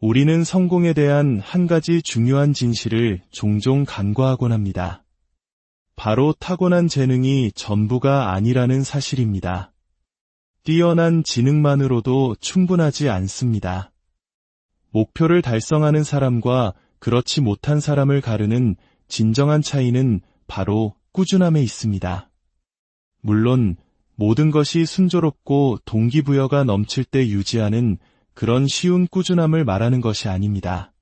우리는 성공에 대한 한 가지 중요한 진실을 종종 간과하곤 합니다. 바로 타고난 재능이 전부가 아니라는 사실입니다. 뛰어난 지능만으로도 충분하지 않습니다. 목표를 달성하는 사람과 그렇지 못한 사람을 가르는 진정한 차이는 바로 꾸준함에 있습니다. 물론 모든 것이 순조롭고 동기부여가 넘칠 때 유지하는 그런 쉬운 꾸준함을 말하는 것이 아닙니다.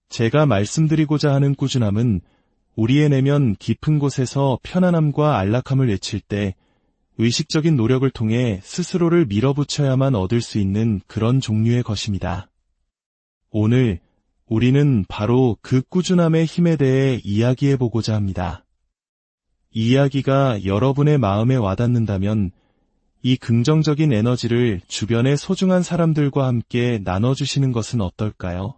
제가 말씀드리고자 하는 꾸준함은 우리의 내면 깊은 곳에서 편안함과 안락함을 외칠 때 의식적인 노력을 통해 스스로를 밀어붙여야만 얻을 수 있는 그런 종류의 것입니다. 오늘 우리는 바로 그 꾸준함의 힘에 대해 이야기해보고자 합니다. 이 이야기가 여러분의 마음에 와닿는다면 이 긍정적인 에너지를 주변의 소중한 사람들과 함께 나눠주시는 것은 어떨까요?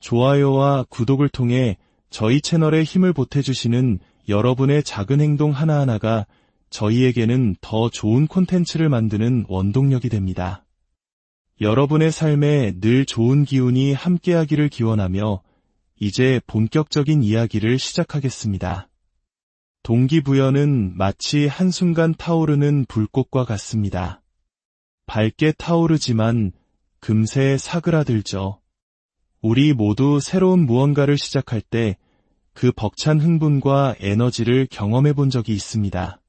좋아요와 구독을 통해 저희 채널에 힘을 보태주시는 여러분의 작은 행동 하나하나가 저희에게는 더 좋은 콘텐츠를 만드는 원동력이 됩니다. 여러분의 삶에 늘 좋은 기운이 함께하기를 기원하며 이제 본격적인 이야기를 시작하겠습니다. 동기부여는 마치 한순간 타오르는 불꽃과 같습니다. 밝게 타오르지만 금세 사그라들죠. 우리 모두 새로운 무언가를 시작할 때 그 벅찬 흥분과 에너지를 경험해 본 적이 있습니다.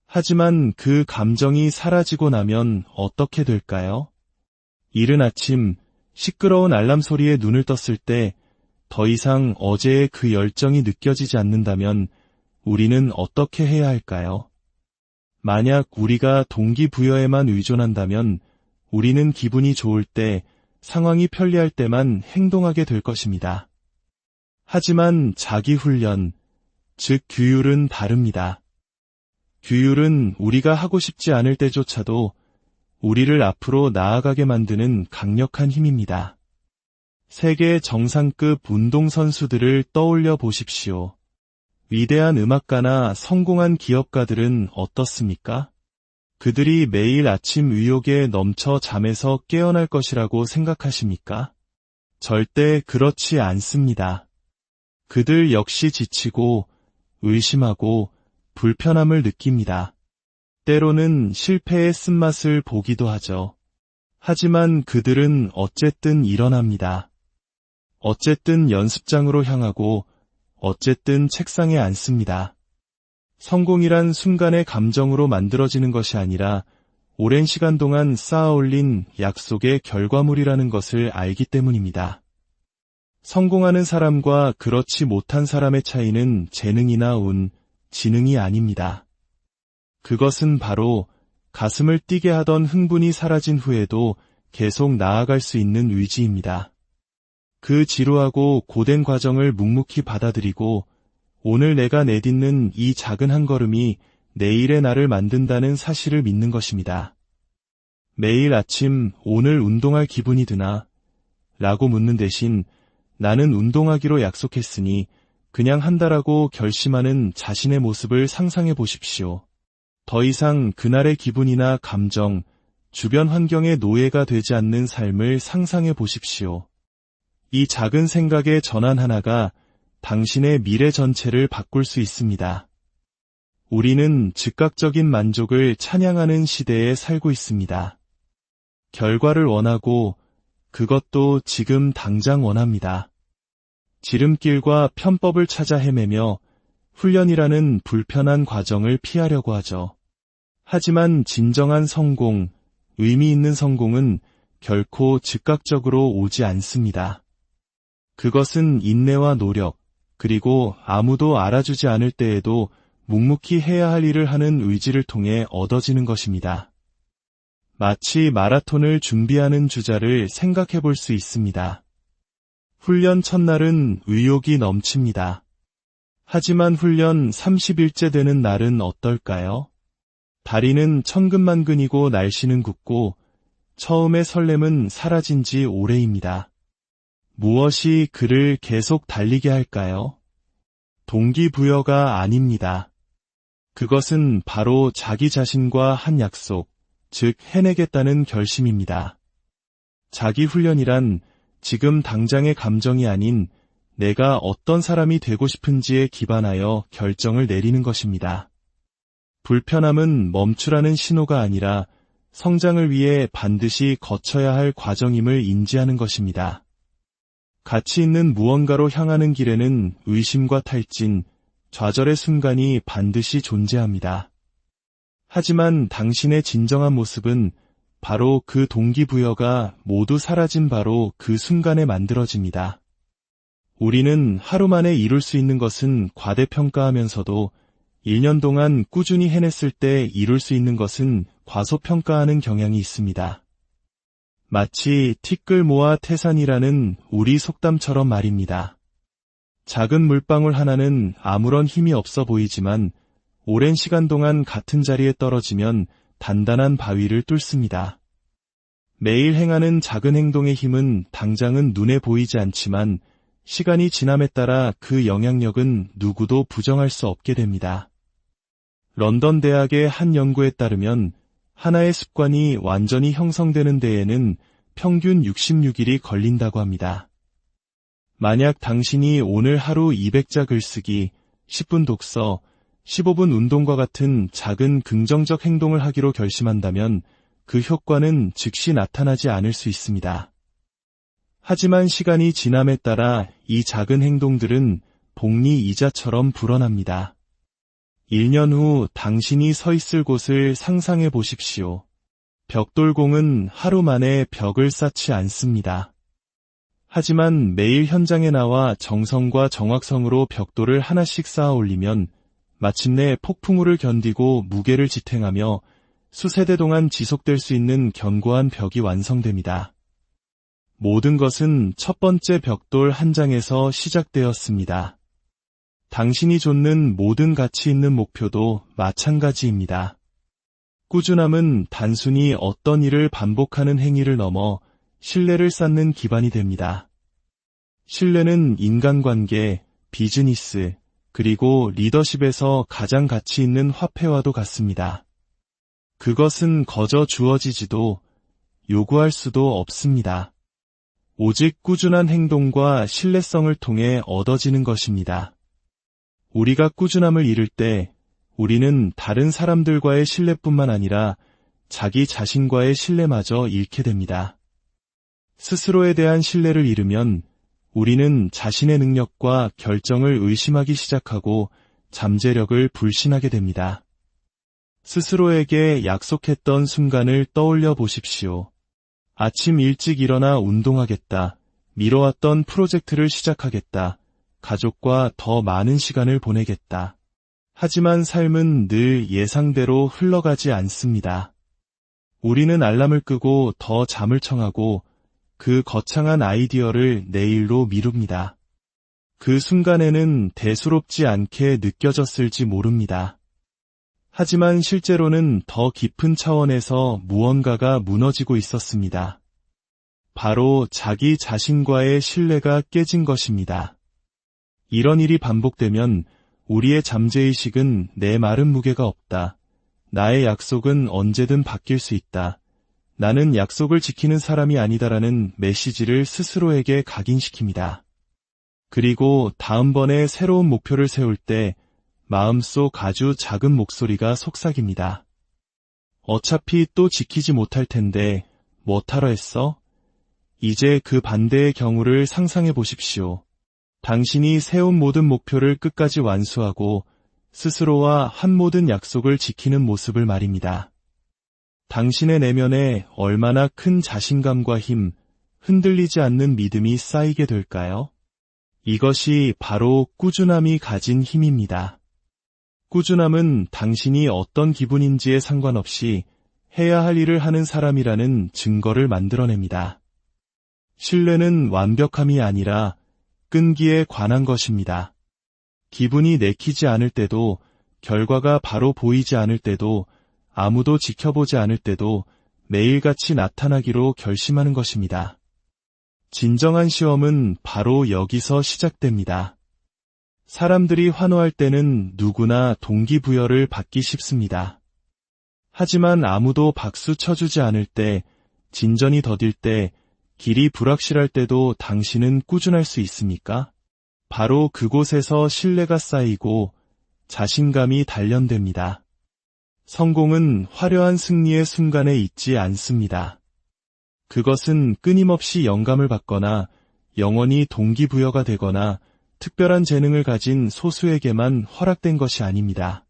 하지만 그 감정이 사라지고 나면 어떻게 될까요? 이른 아침 시끄러운 알람 소리에 눈을 떴을 때 더 이상 어제의 그 열정이 느껴지지 않는다면 우리는 어떻게 해야 할까요? 만약 우리가 동기부여에만 의존한다면 우리는 기분이 좋을 때, 상황이 편리할 때만 행동하게 될 것입니다. 하지만 자기훈련, 즉 규율은 다릅니다. 규율은 우리가 하고 싶지 않을 때조차도 우리를 앞으로 나아가게 만드는 강력한 힘입니다. 세계 정상급 운동선수들을 떠올려 보십시오. 위대한 음악가나 성공한 기업가들은 어떻습니까? 그들이 매일 아침 의욕에 넘쳐 잠에서 깨어날 것이라고 생각하십니까? 절대 그렇지 않습니다. 그들 역시 지치고 의심하고 불편함을 느낍니다. 때로는 실패의 쓴맛을 보기도 하죠. 하지만 그들은 어쨌든 일어납니다. 어쨌든 연습장으로 향하고 어쨌든 책상에 앉습니다. 성공이란 순간의 감정으로 만들어지는 것이 아니라 오랜 시간 동안 쌓아올린 약속의 결과물이라는 것을 알기 때문입니다. 성공하는 사람과 그렇지 못한 사람의 차이는 재능이나 운, 지능이 아닙니다. 그것은 바로 가슴을 뛰게 하던 흥분이 사라진 후에도 계속 나아갈 수 있는 의지입니다. 그 지루하고 고된 과정을 묵묵히 받아들이고 오늘 내가 내딛는 이 작은 한 걸음이 내일의 나를 만든다는 사실을 믿는 것입니다. 매일 아침 오늘 운동할 기분이 드나? 라고 묻는 대신 나는 운동하기로 약속했으니 그냥 한다라고 결심하는 자신의 모습을 상상해 보십시오. 더 이상 그날의 기분이나 감정, 주변 환경의 노예가 되지 않는 삶을 상상해 보십시오. 이 작은 생각의 전환 하나가 당신의 미래 전체를 바꿀 수 있습니다. 우리는 즉각적인 만족을 찬양하는 시대에 살고 있습니다. 결과를 원하고 그것도 지금 당장 원합니다. 지름길과 편법을 찾아 헤매며 훈련이라는 불편한 과정을 피하려고 하죠. 하지만 진정한 성공, 의미 있는 성공은 결코 즉각적으로 오지 않습니다. 그것은 인내와 노력, 그리고 아무도 알아주지 않을 때에도 묵묵히 해야 할 일을 하는 의지를 통해 얻어지는 것입니다. 마치 마라톤을 준비하는 주자를 생각해 볼 수 있습니다. 훈련 첫날은 의욕이 넘칩니다. 하지만 훈련 30일째 되는 날은 어떨까요? 다리는 천근만근이고 날씨는 굳고 처음의 설렘은 사라진 지 오래입니다. 무엇이 그를 계속 달리게 할까요? 동기부여가 아닙니다. 그것은 바로 자기 자신과 한 약속, 즉 해내겠다는 결심입니다. 자기 훈련이란 지금 당장의 감정이 아닌 내가 어떤 사람이 되고 싶은지에 기반하여 결정을 내리는 것입니다. 불편함은 멈추라는 신호가 아니라 성장을 위해 반드시 거쳐야 할 과정임을 인지하는 것입니다. 가치 있는 무언가로 향하는 길에는 의심과 탈진, 좌절의 순간이 반드시 존재합니다. 하지만 당신의 진정한 모습은 바로 그 동기부여가 모두 사라진 바로 그 순간에 만들어집니다. 우리는 하루 만에 이룰 수 있는 것은 과대평가하면서도 1년 동안 꾸준히 해냈을 때 이룰 수 있는 것은 과소평가하는 경향이 있습니다. 마치 티끌 모아 태산이라는 우리 속담처럼 말입니다. 작은 물방울 하나는 아무런 힘이 없어 보이지만 오랜 시간 동안 같은 자리에 떨어지면 단단한 바위를 뚫습니다. 매일 행하는 작은 행동의 힘은 당장은 눈에 보이지 않지만 시간이 지남에 따라 그 영향력은 누구도 부정할 수 없게 됩니다. 런던 대학의 한 연구에 따르면 하나의 습관이 완전히 형성되는 데에는 평균 66일이 걸린다고 합니다. 만약 당신이 오늘 하루 200자 글쓰기, 10분 독서, 15분 운동과 같은 작은 긍정적 행동을 하기로 결심한다면 그 효과는 즉시 나타나지 않을 수 있습니다. 하지만 시간이 지남에 따라 이 작은 행동들은 복리 이자처럼 불어납니다. 1년 후 당신이 서 있을 곳을 상상해 보십시오. 벽돌공은 하루 만에 벽을 쌓지 않습니다. 하지만 매일 현장에 나와 정성과 정확성으로 벽돌을 하나씩 쌓아 올리면 마침내 폭풍우를 견디고 무게를 지탱하며 수세대 동안 지속될 수 있는 견고한 벽이 완성됩니다. 모든 것은 첫 번째 벽돌 한 장에서 시작되었습니다. 당신이 좇는 모든 가치 있는 목표도 마찬가지입니다. 꾸준함은 단순히 어떤 일을 반복하는 행위를 넘어 신뢰를 쌓는 기반이 됩니다. 신뢰는 인간관계, 비즈니스, 그리고 리더십에서 가장 가치 있는 화폐와도 같습니다. 그것은 거저 주어지지도 요구할 수도 없습니다. 오직 꾸준한 행동과 신뢰성을 통해 얻어지는 것입니다. 우리가 꾸준함을 잃을 때 우리는 다른 사람들과의 신뢰뿐만 아니라 자기 자신과의 신뢰마저 잃게 됩니다. 스스로에 대한 신뢰를 잃으면 우리는 자신의 능력과 결정을 의심하기 시작하고 잠재력을 불신하게 됩니다. 스스로에게 약속했던 순간을 떠올려 보십시오. 아침 일찍 일어나 운동하겠다. 미뤄왔던 프로젝트를 시작하겠다. 가족과 더 많은 시간을 보내겠다. 하지만 삶은 늘 예상대로 흘러가지 않습니다. 우리는 알람을 끄고 더 잠을 청하고 그 거창한 아이디어를 내일로 미룹니다. 그 순간에는 대수롭지 않게 느껴졌을지 모릅니다. 하지만 실제로는 더 깊은 차원에서 무언가가 무너지고 있었습니다. 바로 자기 자신과의 신뢰가 깨진 것입니다. 이런 일이 반복되면 우리의 잠재의식은 내 말은 무게가 없다. 나의 약속은 언제든 바뀔 수 있다. 나는 약속을 지키는 사람이 아니다라는 메시지를 스스로에게 각인시킵니다. 그리고 다음번에 새로운 목표를 세울 때 마음속 아주 작은 목소리가 속삭입니다. 어차피 또 지키지 못할 텐데 뭐하러 했어? 이제 그 반대의 경우를 상상해 보십시오. 당신이 세운 모든 목표를 끝까지 완수하고 스스로와 한 모든 약속을 지키는 모습을 말입니다. 당신의 내면에 얼마나 큰 자신감과 힘, 흔들리지 않는 믿음이 쌓이게 될까요? 이것이 바로 꾸준함이 가진 힘입니다. 꾸준함은 당신이 어떤 기분인지에 상관없이 해야 할 일을 하는 사람이라는 증거를 만들어냅니다. 신뢰는 완벽함이 아니라 끈기에 관한 것입니다. 기분이 내키지 않을 때도, 결과가 바로 보이지 않을 때도, 아무도 지켜보지 않을 때도 매일같이 나타나기로 결심하는 것입니다. 진정한 시험은 바로 여기서 시작됩니다. 사람들이 환호할 때는 누구나 동기부여를 받기 쉽습니다. 하지만 아무도 박수 쳐주지 않을 때, 진전이 더딜 때, 길이 불확실할 때도 당신은 꾸준할 수 있습니까? 바로 그곳에서 신뢰가 쌓이고 자신감이 단련됩니다. 성공은 화려한 승리의 순간에 있지 않습니다. 그것은 끊임없이 영감을 받거나 영원히 동기부여가 되거나 특별한 재능을 가진 소수에게만 허락된 것이 아닙니다.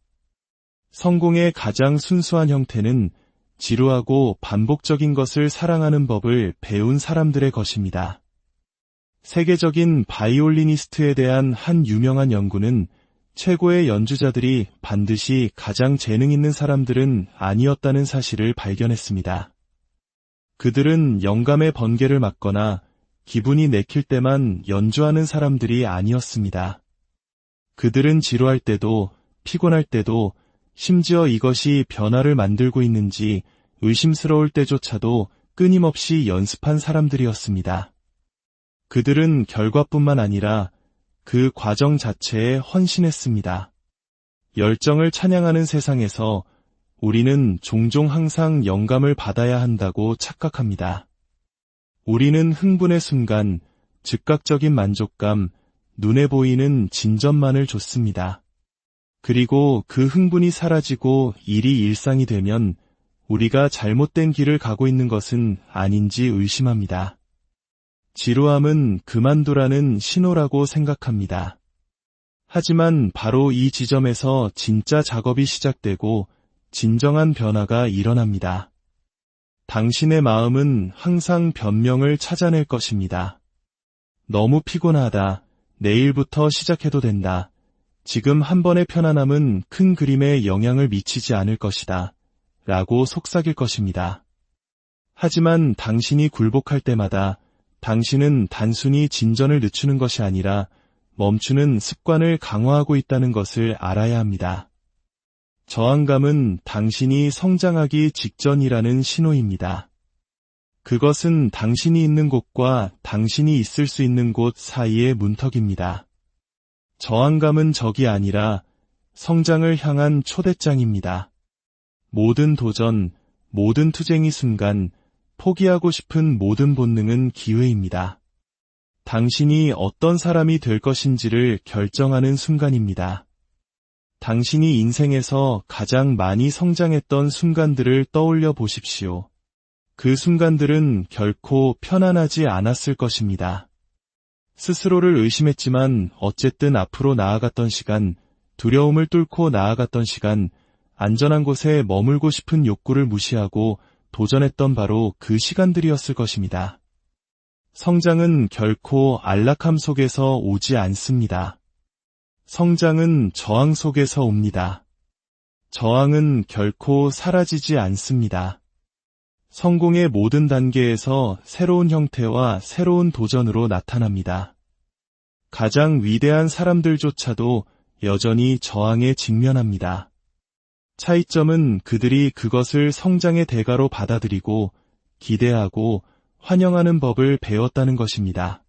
성공의 가장 순수한 형태는 지루하고 반복적인 것을 사랑하는 법을 배운 사람들의 것입니다. 세계적인 바이올리니스트에 대한 한 유명한 연구는 최고의 연주자들이 반드시 가장 재능 있는 사람들은 아니었다는 사실을 발견했습니다. 그들은 영감의 번개를 맞거나 기분이 내킬 때만 연주하는 사람들이 아니었습니다. 그들은 지루할 때도 피곤할 때도 심지어 이것이 변화를 만들고 있는지 의심스러울 때조차도 끊임없이 연습한 사람들이었습니다. 그들은 결과뿐만 아니라 그 과정 자체에 헌신했습니다. 열정을 찬양하는 세상에서 우리는 종종 항상 영감을 받아야 한다고 착각합니다. 우리는 흥분의 순간, 즉각적인 만족감, 눈에 보이는 진전만을 줬습니다. 그리고 그 흥분이 사라지고 일이 일상이 되면 우리가 잘못된 길을 가고 있는 것은 아닌지 의심합니다. 지루함은 그만두라는 신호라고 생각합니다. 하지만 바로 이 지점에서 진짜 작업이 시작되고 진정한 변화가 일어납니다. 당신의 마음은 항상 변명을 찾아낼 것입니다. 너무 피곤하다. 내일부터 시작해도 된다. 지금 한 번의 편안함은 큰 그림에 영향을 미치지 않을 것이다. 라고 속삭일 것입니다. 하지만 당신이 굴복할 때마다 당신은 단순히 진전을 늦추는 것이 아니라 멈추는 습관을 강화하고 있다는 것을 알아야 합니다. 저항감은 당신이 성장하기 직전이라는 신호입니다. 그것은 당신이 있는 곳과 당신이 있을 수 있는 곳 사이의 문턱입니다. 저항감은 적이 아니라 성장을 향한 초대장입니다. 모든 도전, 모든 투쟁이 순간, 포기하고 싶은 모든 본능은 기회입니다. 당신이 어떤 사람이 될 것인지를 결정하는 순간입니다. 당신이 인생에서 가장 많이 성장했던 순간들을 떠올려 보십시오. 그 순간들은 결코 편안하지 않았을 것입니다. 스스로를 의심했지만 어쨌든 앞으로 나아갔던 시간, 두려움을 뚫고 나아갔던 시간, 안전한 곳에 머물고 싶은 욕구를 무시하고 도전했던 바로 그 시간들이었을 것입니다. 성장은 결코 안락함 속에서 오지 않습니다. 성장은 저항 속에서 옵니다. 저항은 결코 사라지지 않습니다. 성공의 모든 단계에서 새로운 형태와 새로운 도전으로 나타납니다. 가장 위대한 사람들조차도 여전히 저항에 직면합니다. 차이점은 그들이 그것을 성장의 대가로 받아들이고 기대하고 환영하는 법을 배웠다는 것입니다.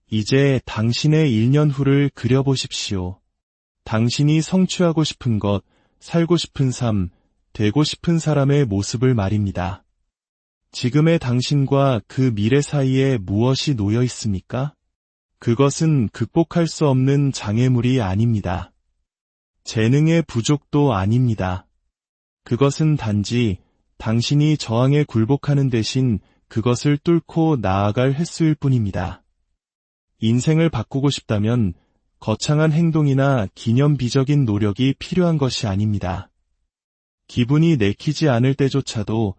이제 당신의 1년 후를 그려보십시오. 당신이 성취하고 싶은 것, 살고 싶은 삶, 되고 싶은 사람의 모습을 말입니다. 지금의 당신과 그 미래 사이에 무엇이 놓여 있습니까? 그것은 극복할 수 없는 장애물이 아닙니다. 재능의 부족도 아닙니다. 그것은 단지 당신이 저항에 굴복하는 대신 그것을 뚫고 나아갈 횟수일 뿐입니다. 인생을 바꾸고 싶다면 거창한 행동이나 기념비적인 노력이 필요한 것이 아닙니다. 기분이 내키지 않을 때조차도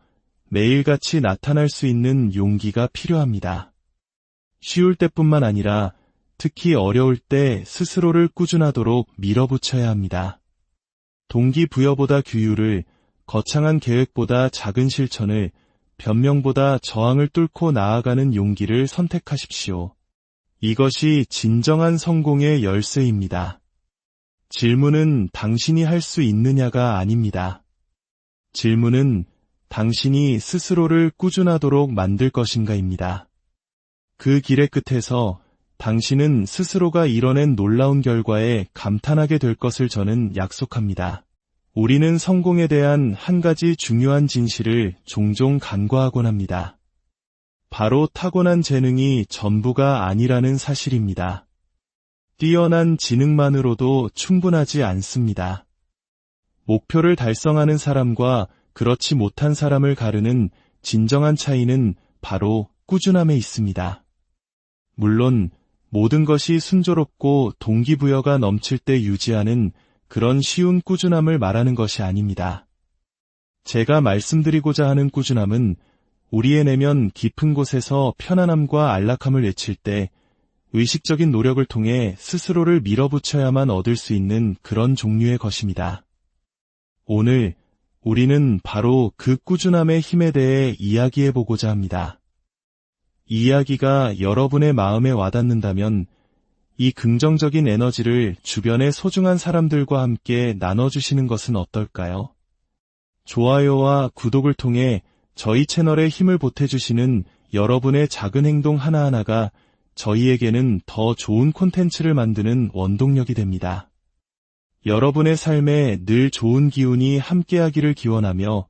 매일같이 나타날 수 있는 용기가 필요합니다. 쉬울 때뿐만 아니라 특히 어려울 때 스스로를 꾸준하도록 밀어붙여야 합니다. 동기부여보다 규율을, 거창한 계획보다 작은 실천을, 변명보다 저항을 뚫고 나아가는 용기를 선택하십시오. 이것이 진정한 성공의 열쇠입니다. 질문은 당신이 할 수 있느냐가 아닙니다. 질문은 당신이 스스로를 꾸준하도록 만들 것인가입니다. 그 길의 끝에서 당신은 스스로가 이뤄낸 놀라운 결과에 감탄하게 될 것을 저는 약속합니다. 우리는 성공에 대한 한 가지 중요한 진실을 종종 간과하곤 합니다. 바로 타고난 재능이 전부가 아니라는 사실입니다. 뛰어난 지능만으로도 충분하지 않습니다. 목표를 달성하는 사람과 그렇지 못한 사람을 가르는 진정한 차이는 바로 꾸준함에 있습니다. 물론 모든 것이 순조롭고 동기부여가 넘칠 때 유지하는 그런 쉬운 꾸준함을 말하는 것이 아닙니다. 제가 말씀드리고자 하는 꾸준함은 우리의 내면 깊은 곳에서 편안함과 안락함을 외칠 때 의식적인 노력을 통해 스스로를 밀어붙여야만 얻을 수 있는 그런 종류의 것입니다. 오늘 우리는 바로 그 꾸준함의 힘에 대해 이야기해보고자 합니다. 이 이야기가 여러분의 마음에 와닿는다면 이 긍정적인 에너지를 주변의 소중한 사람들과 함께 나눠주시는 것은 어떨까요? 좋아요와 구독을 통해 저희 채널에 힘을 보태주시는 여러분의 작은 행동 하나하나가 저희에게는 더 좋은 콘텐츠를 만드는 원동력이 됩니다. 여러분의 삶에 늘 좋은 기운이 함께하기를 기원하며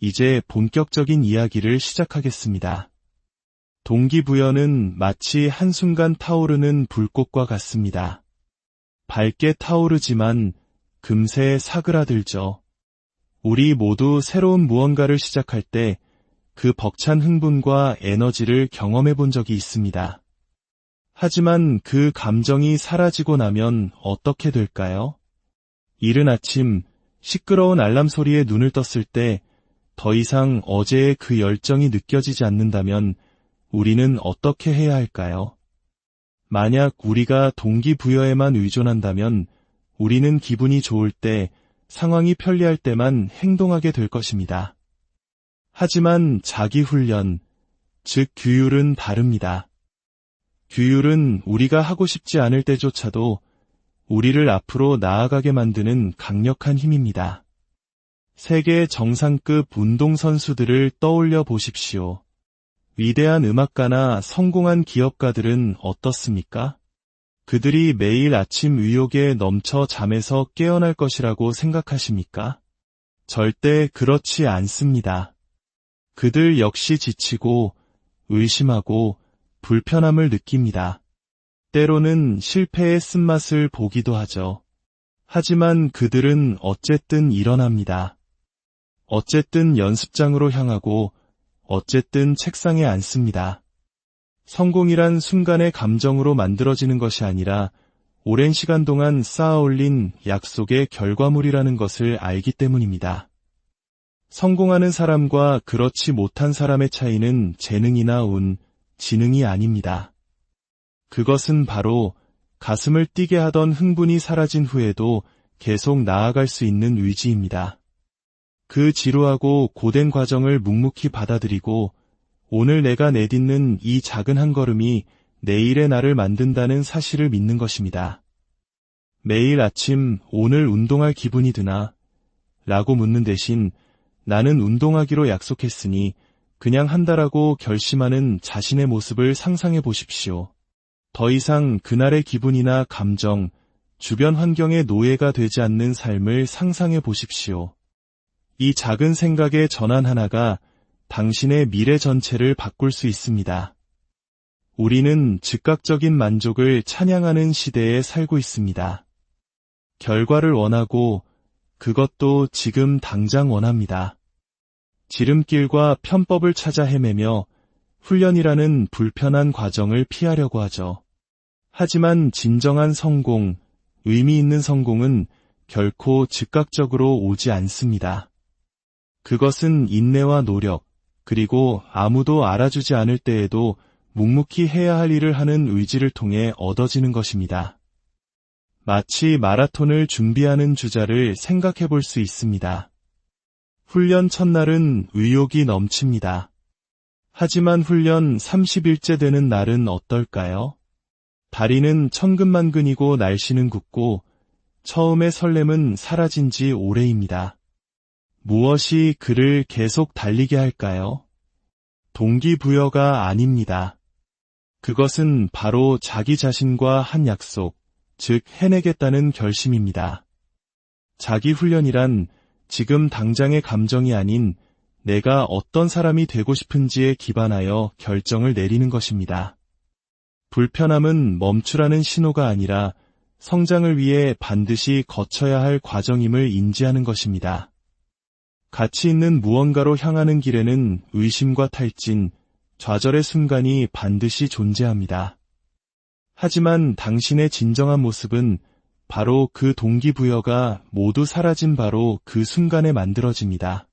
이제 본격적인 이야기를 시작하겠습니다. 동기부여는 마치 한순간 타오르는 불꽃과 같습니다. 밝게 타오르지만 금세 사그라들죠. 우리 모두 새로운 무언가를 시작할 때 그 벅찬 흥분과 에너지를 경험해 본 적이 있습니다. 하지만 그 감정이 사라지고 나면 어떻게 될까요? 이른 아침 시끄러운 알람 소리에 눈을 떴을 때 더 이상 어제의 그 열정이 느껴지지 않는다면 우리는 어떻게 해야 할까요? 만약 우리가 동기부여에만 의존한다면 우리는 기분이 좋을 때, 상황이 편리할 때만 행동하게 될 것입니다. 하지만 자기훈련, 즉 규율은 다릅니다. 규율은 우리가 하고 싶지 않을 때조차도 우리를 앞으로 나아가게 만드는 강력한 힘입니다. 세계 정상급 운동선수들을 떠올려 보십시오. 위대한 음악가나 성공한 기업가들은 어떻습니까? 그들이 매일 아침 의욕에 넘쳐 잠에서 깨어날 것이라고 생각하십니까? 절대 그렇지 않습니다. 그들 역시 지치고 의심하고 불편함을 느낍니다. 때로는 실패의 쓴맛을 보기도 하죠. 하지만 그들은 어쨌든 일어납니다. 어쨌든 연습장으로 향하고 어쨌든 책상에 앉습니다. 성공이란 순간의 감정으로 만들어지는 것이 아니라 오랜 시간 동안 쌓아올린 약속의 결과물이라는 것을 알기 때문입니다. 성공하는 사람과 그렇지 못한 사람의 차이는 재능이나 운, 지능이 아닙니다. 그것은 바로 가슴을 뛰게 하던 흥분이 사라진 후에도 계속 나아갈 수 있는 의지입니다. 그 지루하고 고된 과정을 묵묵히 받아들이고 오늘 내가 내딛는 이 작은 한 걸음이 내일의 나를 만든다는 사실을 믿는 것입니다. 매일 아침 오늘 운동할 기분이 드나? 라고 묻는 대신 나는 운동하기로 약속했으니 그냥 한다라고 결심하는 자신의 모습을 상상해 보십시오. 더 이상 그날의 기분이나 감정, 주변 환경의 노예가 되지 않는 삶을 상상해 보십시오. 이 작은 생각의 전환 하나가 당신의 미래 전체를 바꿀 수 있습니다. 우리는 즉각적인 만족을 찬양하는 시대에 살고 있습니다. 결과를 원하고 그것도 지금 당장 원합니다. 지름길과 편법을 찾아 헤매며 훈련이라는 불편한 과정을 피하려고 하죠. 하지만 진정한 성공, 의미 있는 성공은 결코 즉각적으로 오지 않습니다. 그것은 인내와 노력, 그리고 아무도 알아주지 않을 때에도 묵묵히 해야 할 일을 하는 의지를 통해 얻어지는 것입니다. 마치 마라톤을 준비하는 주자를 생각해 볼 수 있습니다. 훈련 첫날은 의욕이 넘칩니다. 하지만 훈련 30일째 되는 날은 어떨까요? 다리는 천근만근이고 날씨는 굳고 처음의 설렘은 사라진 지 오래입니다. 무엇이 그를 계속 달리게 할까요? 동기부여가 아닙니다. 그것은 바로 자기 자신과 한 약속, 즉 해내겠다는 결심입니다. 자기 훈련이란 지금 당장의 감정이 아닌 내가 어떤 사람이 되고 싶은지에 기반하여 결정을 내리는 것입니다. 불편함은 멈추라는 신호가 아니라 성장을 위해 반드시 거쳐야 할 과정임을 인지하는 것입니다. 가치 있는 무언가로 향하는 길에는 의심과 탈진, 좌절의 순간이 반드시 존재합니다. 하지만 당신의 진정한 모습은 바로 그 동기부여가 모두 사라진 바로 그 순간에 만들어집니다.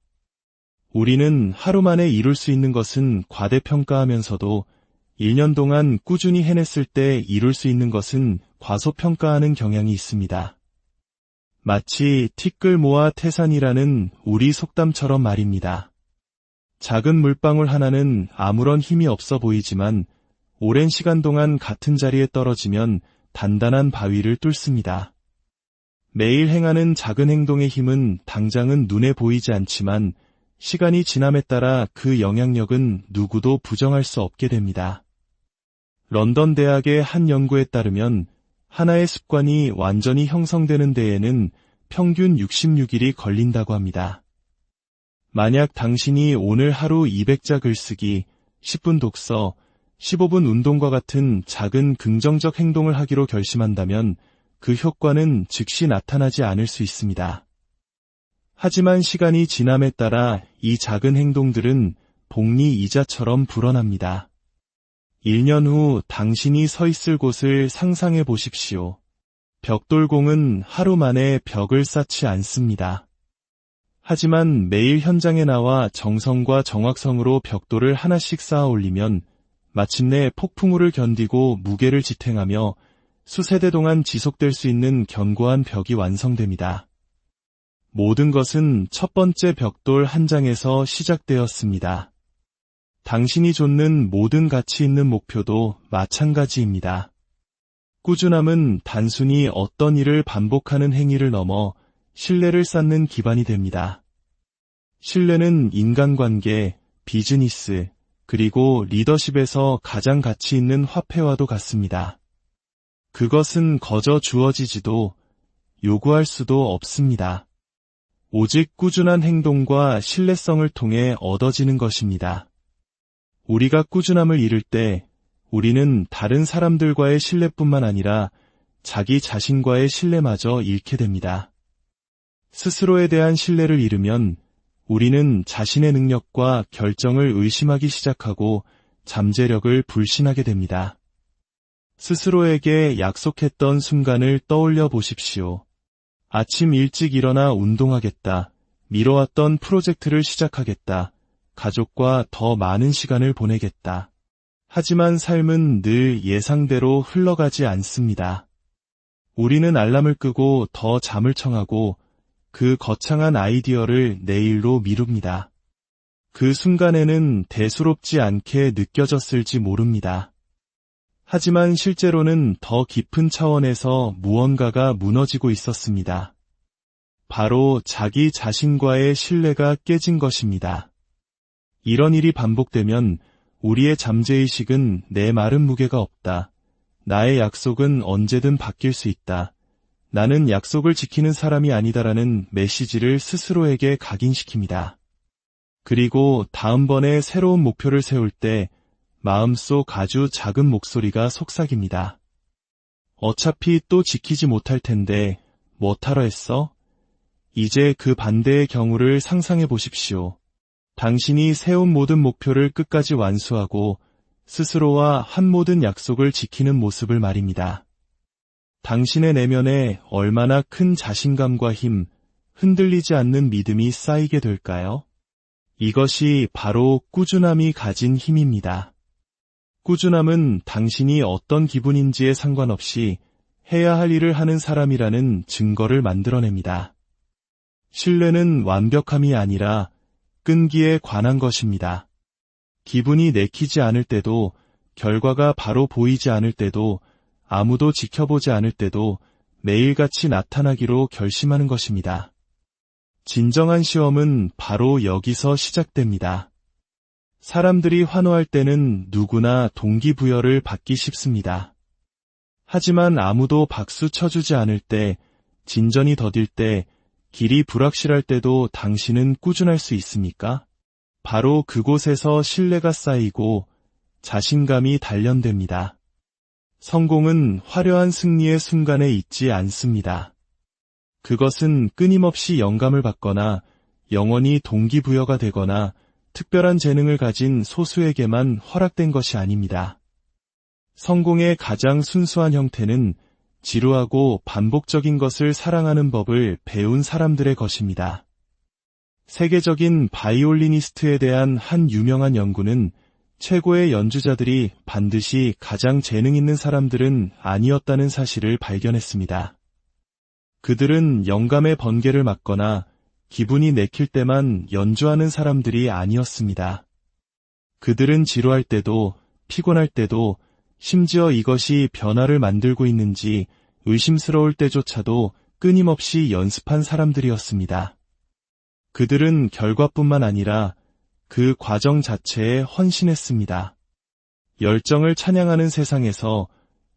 우리는 하루 만에 이룰 수 있는 것은 과대평가하면서도 1년 동안 꾸준히 해냈을 때 이룰 수 있는 것은 과소평가하는 경향이 있습니다. 마치 티끌 모아 태산이라는 우리 속담처럼 말입니다. 작은 물방울 하나는 아무런 힘이 없어 보이지만 오랜 시간 동안 같은 자리에 떨어지면 단단한 바위를 뚫습니다. 매일 행하는 작은 행동의 힘은 당장은 눈에 보이지 않지만 시간이 지남에 따라 그 영향력은 누구도 부정할 수 없게 됩니다. 런던 대학의 한 연구에 따르면 하나의 습관이 완전히 형성되는 데에는 평균 66일이 걸린다고 합니다. 만약 당신이 오늘 하루 200자 글쓰기, 10분 독서, 15분 운동과 같은 작은 긍정적 행동을 하기로 결심한다면 그 효과는 즉시 나타나지 않을 수 있습니다. 하지만 시간이 지남에 따라 이 작은 행동들은 복리 이자처럼 불어납니다. 1년 후 당신이 서 있을 곳을 상상해 보십시오. 벽돌공은 하루 만에 벽을 쌓지 않습니다. 하지만 매일 현장에 나와 정성과 정확성으로 벽돌을 하나씩 쌓아 올리면 마침내 폭풍우를 견디고 무게를 지탱하며 수세대 동안 지속될 수 있는 견고한 벽이 완성됩니다. 모든 것은 첫 번째 벽돌 한 장에서 시작되었습니다. 당신이 좇는 모든 가치 있는 목표도 마찬가지입니다. 꾸준함은 단순히 어떤 일을 반복하는 행위를 넘어 신뢰를 쌓는 기반이 됩니다. 신뢰는 인간관계, 비즈니스, 그리고 리더십에서 가장 가치 있는 화폐와도 같습니다. 그것은 거저 주어지지도 요구할 수도 없습니다. 오직 꾸준한 행동과 신뢰성을 통해 얻어지는 것입니다. 우리가 꾸준함을 잃을 때 우리는 다른 사람들과의 신뢰뿐만 아니라 자기 자신과의 신뢰마저 잃게 됩니다. 스스로에 대한 신뢰를 잃으면 우리는 자신의 능력과 결정을 의심하기 시작하고 잠재력을 불신하게 됩니다. 스스로에게 약속했던 순간을 떠올려 보십시오. 아침 일찍 일어나 운동하겠다. 미뤄왔던 프로젝트를 시작하겠다. 가족과 더 많은 시간을 보내겠다. 하지만 삶은 늘 예상대로 흘러가지 않습니다. 우리는 알람을 끄고 더 잠을 청하고 그 거창한 아이디어를 내일로 미룹니다. 그 순간에는 대수롭지 않게 느껴졌을지 모릅니다. 하지만 실제로는 더 깊은 차원에서 무언가가 무너지고 있었습니다. 바로 자기 자신과의 신뢰가 깨진 것입니다. 이런 일이 반복되면 우리의 잠재의식은 내 말은 무게가 없다. 나의 약속은 언제든 바뀔 수 있다. 나는 약속을 지키는 사람이 아니다라는 메시지를 스스로에게 각인시킵니다. 그리고 다음번에 새로운 목표를 세울 때 마음속 아주 작은 목소리가 속삭입니다. 어차피 또 지키지 못할 텐데 뭐하러 했어? 이제 그 반대의 경우를 상상해 보십시오. 당신이 세운 모든 목표를 끝까지 완수하고 스스로와 한 모든 약속을 지키는 모습을 말입니다. 당신의 내면에 얼마나 큰 자신감과 힘, 흔들리지 않는 믿음이 쌓이게 될까요? 이것이 바로 꾸준함이 가진 힘입니다. 꾸준함은 당신이 어떤 기분인지에 상관없이 해야 할 일을 하는 사람이라는 증거를 만들어냅니다. 신뢰는 완벽함이 아니라 끈기에 관한 것입니다. 기분이 내키지 않을 때도, 결과가 바로 보이지 않을 때도, 아무도 지켜보지 않을 때도 매일같이 나타나기로 결심하는 것입니다. 진정한 시험은 바로 여기서 시작됩니다. 사람들이 환호할 때는 누구나 동기부여를 받기 쉽습니다. 하지만 아무도 박수 쳐주지 않을 때, 진전이 더딜 때, 길이 불확실할 때도 당신은 꾸준할 수 있습니까? 바로 그곳에서 신뢰가 쌓이고 자신감이 단련됩니다. 성공은 화려한 승리의 순간에 있지 않습니다. 그것은 끊임없이 영감을 받거나 영원히 동기부여가 되거나 특별한 재능을 가진 소수에게만 허락된 것이 아닙니다. 성공의 가장 순수한 형태는 지루하고 반복적인 것을 사랑하는 법을 배운 사람들의 것입니다. 세계적인 바이올리니스트에 대한 한 유명한 연구는 최고의 연주자들이 반드시 가장 재능 있는 사람들은 아니었다는 사실을 발견했습니다. 그들은 영감의 번개를 맞거나 기분이 내킬 때만 연주하는 사람들이 아니었습니다. 그들은 지루할 때도 피곤할 때도 심지어 이것이 변화를 만들고 있는지 의심스러울 때조차도 끊임없이 연습한 사람들이었습니다. 그들은 결과뿐만 아니라 그 과정 자체에 헌신했습니다. 열정을 찬양하는 세상에서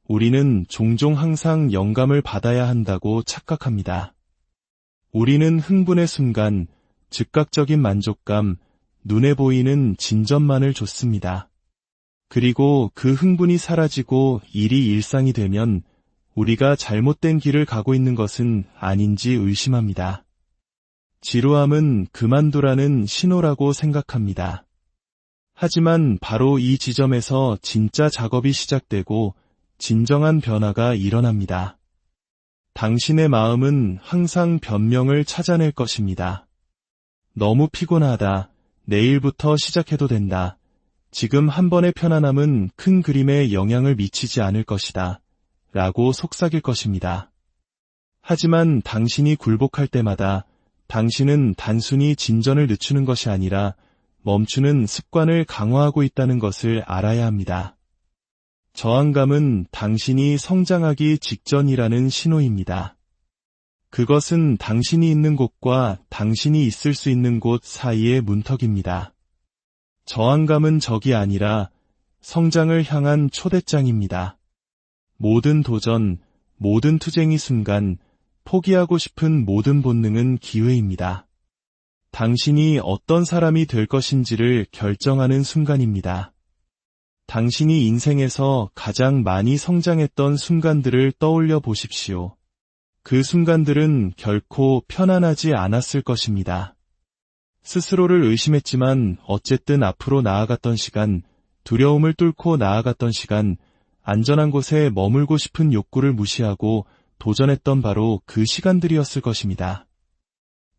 우리는 종종 항상 영감을 받아야 한다고 착각합니다. 우리는 흥분의 순간, 즉각적인 만족감, 눈에 보이는 진전만을 줬습니다. 그리고 그 흥분이 사라지고 일이 일상이 되면 우리가 잘못된 길을 가고 있는 것은 아닌지 의심합니다. 지루함은 그만두라는 신호라고 생각합니다. 하지만 바로 이 지점에서 진짜 작업이 시작되고 진정한 변화가 일어납니다. 당신의 마음은 항상 변명을 찾아낼 것입니다. 너무 피곤하다. 내일부터 시작해도 된다. 지금 한 번의 편안함은 큰 그림에 영향을 미치지 않을 것이다. 라고 속삭일 것입니다. 하지만 당신이 굴복할 때마다 당신은 단순히 진전을 늦추는 것이 아니라 멈추는 습관을 강화하고 있다는 것을 알아야 합니다. 저항감은 당신이 성장하기 직전이라는 신호입니다. 그것은 당신이 있는 곳과 당신이 있을 수 있는 곳 사이의 문턱입니다. 저항감은 적이 아니라 성장을 향한 초대장입니다. 모든 도전, 모든 투쟁이 순간, 포기하고 싶은 모든 본능은 기회입니다. 당신이 어떤 사람이 될 것인지를 결정하는 순간입니다. 당신이 인생에서 가장 많이 성장했던 순간들을 떠올려 보십시오. 그 순간들은 결코 편안하지 않았을 것입니다. 스스로를 의심했지만 어쨌든 앞으로 나아갔던 시간, 두려움을 뚫고 나아갔던 시간, 안전한 곳에 머물고 싶은 욕구를 무시하고 도전했던 바로 그 시간들이었을 것입니다.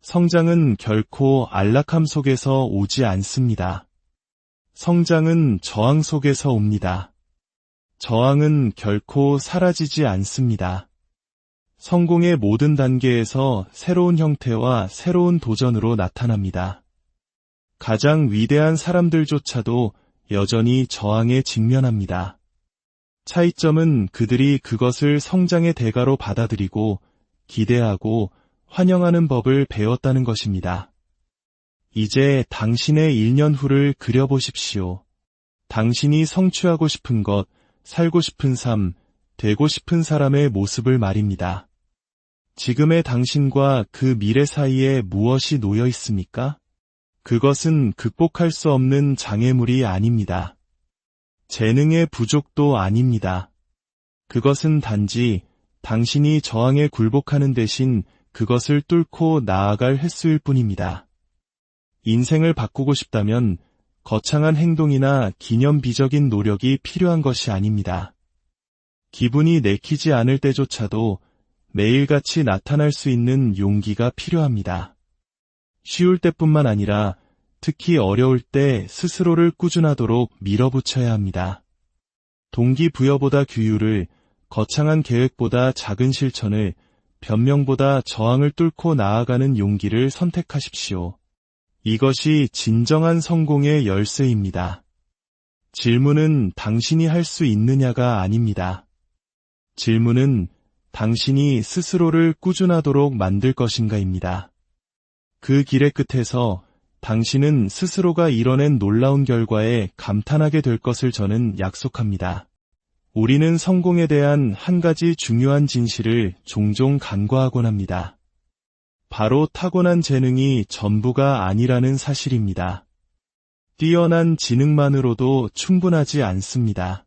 성장은 결코 안락함 속에서 오지 않습니다. 성장은 저항 속에서 옵니다. 저항은 결코 사라지지 않습니다. 성공의 모든 단계에서 새로운 형태와 새로운 도전으로 나타납니다. 가장 위대한 사람들조차도 여전히 저항에 직면합니다. 차이점은 그들이 그것을 성장의 대가로 받아들이고 기대하고 환영하는 법을 배웠다는 것입니다. 이제 당신의 1년 후를 그려보십시오. 당신이 성취하고 싶은 것, 살고 싶은 삶, 되고 싶은 사람의 모습을 말입니다. 지금의 당신과 그 미래 사이에 무엇이 놓여 있습니까? 그것은 극복할 수 없는 장애물이 아닙니다. 재능의 부족도 아닙니다. 그것은 단지 당신이 저항에 굴복하는 대신 그것을 뚫고 나아갈 횟수일 뿐입니다. 인생을 바꾸고 싶다면 거창한 행동이나 기념비적인 노력이 필요한 것이 아닙니다. 기분이 내키지 않을 때조차도 매일같이 나타날 수 있는 용기가 필요합니다. 쉬울 때뿐만 아니라 특히 어려울 때 스스로를 꾸준하도록 밀어붙여야 합니다. 동기부여보다 규율을, 거창한 계획보다 작은 실천을, 변명보다 저항을 뚫고 나아가는 용기를 선택하십시오. 이것이 진정한 성공의 열쇠입니다. 질문은 당신이 할 수 있느냐가 아닙니다. 질문은 당신이 스스로를 꾸준하도록 만들 것인가입니다. 그 길의 끝에서 당신은 스스로가 이뤄낸 놀라운 결과에 감탄하게 될 것을 저는 약속합니다. 우리는 성공에 대한 한 가지 중요한 진실을 종종 간과하곤 합니다. 바로 타고난 재능이 전부가 아니라는 사실입니다. 뛰어난 지능만으로도 충분하지 않습니다.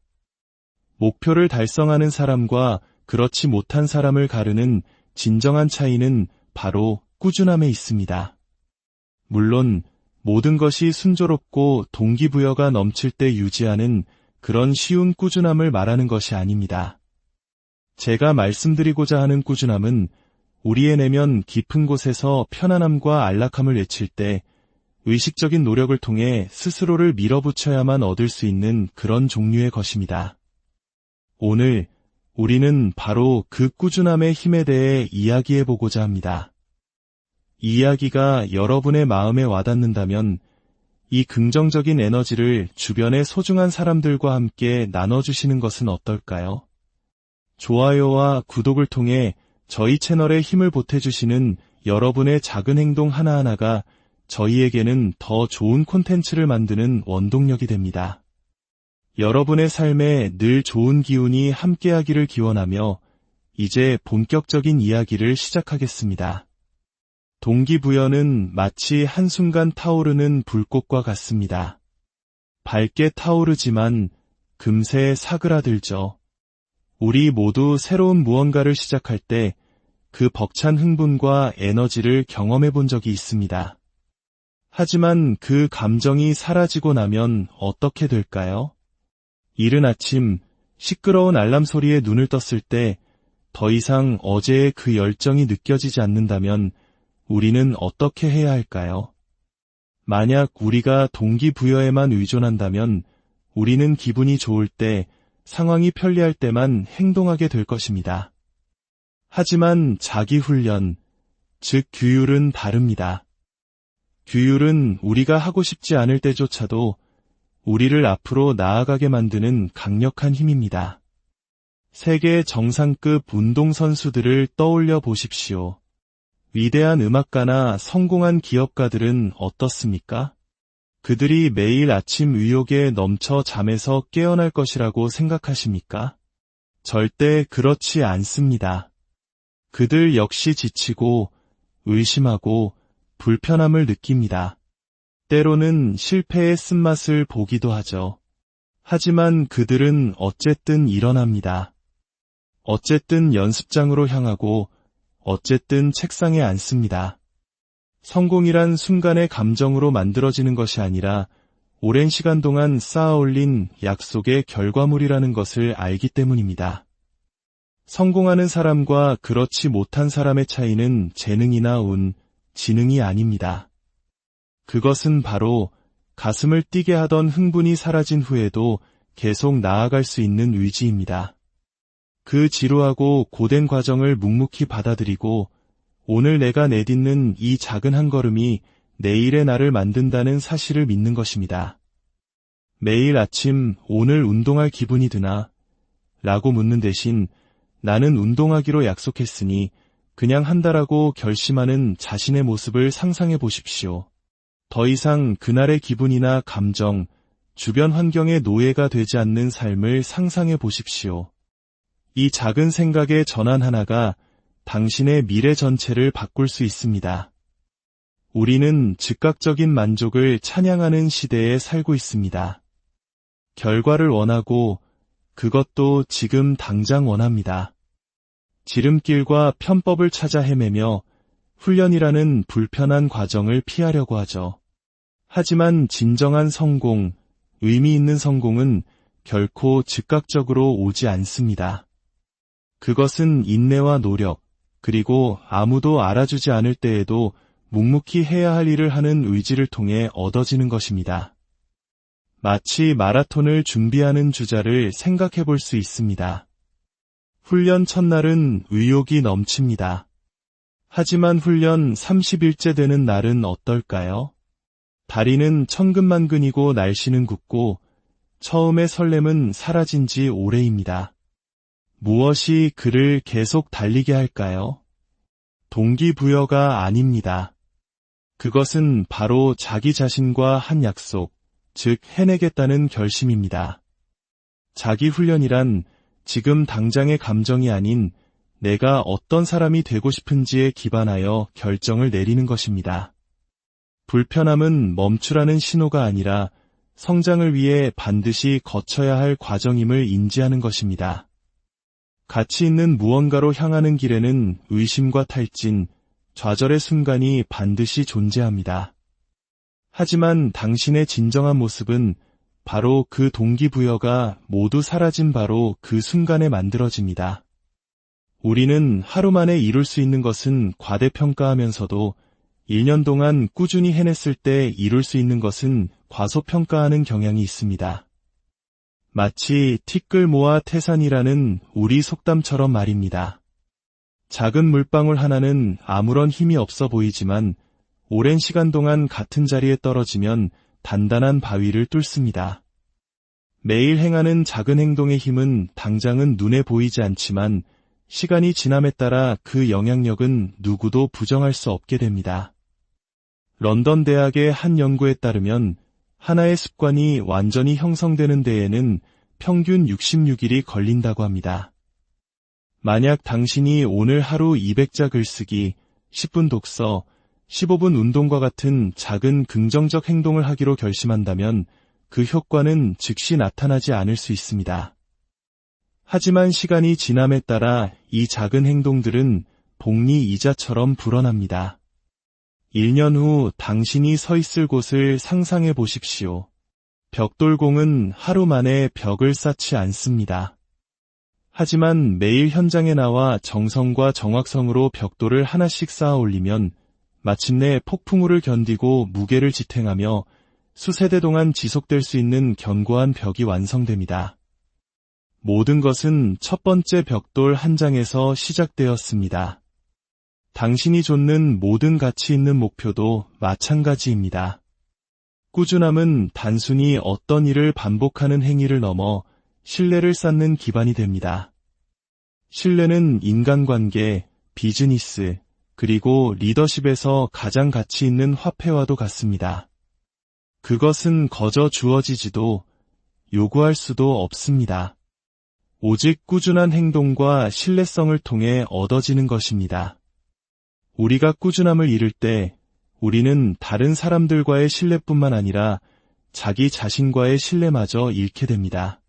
목표를 달성하는 사람과 그렇지 못한 사람을 가르는 진정한 차이는 바로 꾸준함에 있습니다. 물론 모든 것이 순조롭고 동기부여가 넘칠 때 유지하는 그런 쉬운 꾸준함을 말하는 것이 아닙니다. 제가 말씀드리고자 하는 꾸준함은 우리의 내면 깊은 곳에서 편안함과 안락함을 외칠 때 의식적인 노력을 통해 스스로를 밀어붙여야만 얻을 수 있는 그런 종류의 것입니다. 오늘 우리는 바로 그 꾸준함의 힘에 대해 이야기해보고자 합니다. 이 이야기가 여러분의 마음에 와닿는다면 이 긍정적인 에너지를 주변의 소중한 사람들과 함께 나눠주시는 것은 어떨까요? 좋아요와 구독을 통해 저희 채널에 힘을 보태주시는 여러분의 작은 행동 하나하나가 저희에게는 더 좋은 콘텐츠를 만드는 원동력이 됩니다. 여러분의 삶에 늘 좋은 기운이 함께하기를 기원하며 이제 본격적인 이야기를 시작하겠습니다. 동기부여는 마치 한순간 타오르는 불꽃과 같습니다. 밝게 타오르지만 금세 사그라들죠. 우리 모두 새로운 무언가를 시작할 때 그 벅찬 흥분과 에너지를 경험해 본 적이 있습니다. 하지만 그 감정이 사라지고 나면 어떻게 될까요? 이른 아침 시끄러운 알람 소리에 눈을 떴을 때 더 이상 어제의 그 열정이 느껴지지 않는다면 우리는 어떻게 해야 할까요? 만약 우리가 동기부여에만 의존한다면 우리는 기분이 좋을 때, 상황이 편리할 때만 행동하게 될 것입니다. 하지만 자기훈련, 즉 규율은 다릅니다. 규율은 우리가 하고 싶지 않을 때조차도 우리를 앞으로 나아가게 만드는 강력한 힘입니다. 세계 정상급 운동선수들을 떠올려 보십시오. 위대한 음악가나 성공한 기업가들은 어떻습니까? 그들이 매일 아침 의욕에 넘쳐 잠에서 깨어날 것이라고 생각하십니까? 절대 그렇지 않습니다. 그들 역시 지치고 의심하고 불편함을 느낍니다. 때로는 실패의 쓴맛을 보기도 하죠. 하지만 그들은 어쨌든 일어납니다. 어쨌든 연습장으로 향하고 어쨌든 책상에 앉습니다. 성공이란 순간의 감정으로 만들어지는 것이 아니라 오랜 시간 동안 쌓아올린 약속의 결과물이라는 것을 알기 때문입니다. 성공하는 사람과 그렇지 못한 사람의 차이는 재능이나 운, 지능이 아닙니다. 그것은 바로 가슴을 뛰게 하던 흥분이 사라진 후에도 계속 나아갈 수 있는 의지입니다. 그 지루하고 고된 과정을 묵묵히 받아들이고 오늘 내가 내딛는 이 작은 한 걸음이 내일의 나를 만든다는 사실을 믿는 것입니다. 매일 아침 오늘 운동할 기분이 드나? 라고 묻는 대신 나는 운동하기로 약속했으니 그냥 한다라고 결심하는 자신의 모습을 상상해 보십시오. 더 이상 그날의 기분이나 감정, 주변 환경의 노예가 되지 않는 삶을 상상해 보십시오. 이 작은 생각의 전환 하나가 당신의 미래 전체를 바꿀 수 있습니다. 우리는 즉각적인 만족을 찬양하는 시대에 살고 있습니다. 결과를 원하고 그것도 지금 당장 원합니다. 지름길과 편법을 찾아 헤매며 훈련이라는 불편한 과정을 피하려고 하죠. 하지만 진정한 성공, 의미 있는 성공은 결코 즉각적으로 오지 않습니다. 그것은 인내와 노력, 그리고 아무도 알아주지 않을 때에도 묵묵히 해야 할 일을 하는 의지를 통해 얻어지는 것입니다. 마치 마라톤을 준비하는 주자를 생각해 볼 수 있습니다. 훈련 첫날은 의욕이 넘칩니다. 하지만 훈련 30일째 되는 날은 어떨까요? 다리는 천근만근이고 날씨는 굳고 처음의 설렘은 사라진 지 오래입니다. 무엇이 그를 계속 달리게 할까요? 동기부여가 아닙니다. 그것은 바로 자기 자신과 한 약속, 즉 해내겠다는 결심입니다. 자기 훈련이란 지금 당장의 감정이 아닌 내가 어떤 사람이 되고 싶은지에 기반하여 결정을 내리는 것입니다. 불편함은 멈추라는 신호가 아니라 성장을 위해 반드시 거쳐야 할 과정임을 인지하는 것입니다. 가치 있는 무언가로 향하는 길에는 의심과 탈진, 좌절의 순간이 반드시 존재합니다. 하지만 당신의 진정한 모습은 바로 그 동기부여가 모두 사라진 바로 그 순간에 만들어집니다. 우리는 하루 만에 이룰 수 있는 것은 과대평가하면서도 1년 동안 꾸준히 해냈을 때 이룰 수 있는 것은 과소평가하는 경향이 있습니다. 마치 티끌 모아 태산이라는 우리 속담처럼 말입니다. 작은 물방울 하나는 아무런 힘이 없어 보이지만 오랜 시간 동안 같은 자리에 떨어지면 단단한 바위를 뚫습니다. 매일 행하는 작은 행동의 힘은 당장은 눈에 보이지 않지만 시간이 지남에 따라 그 영향력은 누구도 부정할 수 없게 됩니다. 런던 대학의 한 연구에 따르면 하나의 습관이 완전히 형성되는 데에는 평균 66일이 걸린다고 합니다. 만약 당신이 오늘 하루 200자 글쓰기, 10분 독서, 15분 운동과 같은 작은 긍정적 행동을 하기로 결심한다면 그 효과는 즉시 나타나지 않을 수 있습니다. 하지만 시간이 지남에 따라 이 작은 행동들은 복리 이자처럼 불어납니다. 1년 후 당신이 서 있을 곳을 상상해 보십시오. 벽돌공은 하루 만에 벽을 쌓지 않습니다. 하지만 매일 현장에 나와 정성과 정확성으로 벽돌을 하나씩 쌓아 올리면 마침내 폭풍우를 견디고 무게를 지탱하며 수세대 동안 지속될 수 있는 견고한 벽이 완성됩니다. 모든 것은 첫 번째 벽돌 한 장에서 시작되었습니다. 당신이 좇는 모든 가치 있는 목표도 마찬가지입니다. 꾸준함은 단순히 어떤 일을 반복하는 행위를 넘어 신뢰를 쌓는 기반이 됩니다. 신뢰는 인간관계, 비즈니스, 그리고 리더십에서 가장 가치 있는 화폐와도 같습니다. 그것은 거저 주어지지도 요구할 수도 없습니다. 오직 꾸준한 행동과 신뢰성을 통해 얻어지는 것입니다. 우리가 꾸준함을 잃을 때 우리는 다른 사람들과의 신뢰뿐만 아니라 자기 자신과의 신뢰마저 잃게 됩니다.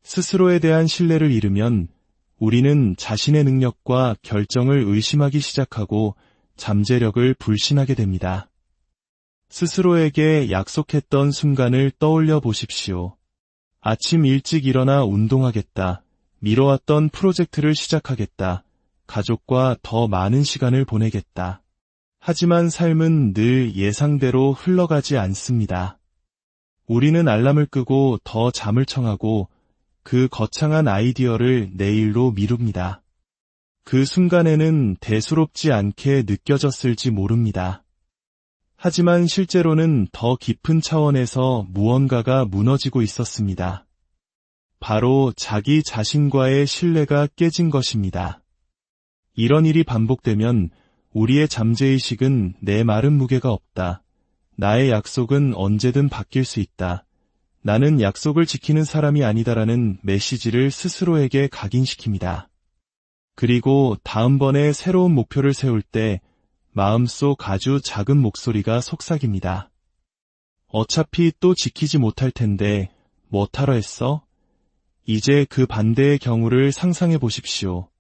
스스로에 대한 신뢰를 잃으면 우리는 자신의 능력과 결정을 의심하기 시작하고 잠재력을 불신하게 됩니다. 스스로에게 약속했던 순간을 떠올려 보십시오. 아침 일찍 일어나 운동하겠다, 미뤄왔던 프로젝트를 시작하겠다, 가족과 더 많은 시간을 보내겠다. 하지만 삶은 늘 예상대로 흘러가지 않습니다. 우리는 알람을 끄고 더 잠을 청하고 그 거창한 아이디어를 내일로 미룹니다. 그 순간에는 대수롭지 않게 느껴졌을지 모릅니다. 하지만 실제로는 더 깊은 차원에서 무언가가 무너지고 있었습니다. 바로 자기 자신과의 신뢰가 깨진 것입니다. 이런 일이 반복되면 우리의 잠재의식은 내 말은 무게가 없다. 나의 약속은 언제든 바뀔 수 있다. 나는 약속을 지키는 사람이 아니다라는 메시지를 스스로에게 각인시킵니다. 그리고 다음번에 새로운 목표를 세울 때 마음속 아주 작은 목소리가 속삭입니다. 어차피 또 지키지 못할 텐데 뭐하러 했어? 이제 그 반대의 경우를 상상해 보십시오.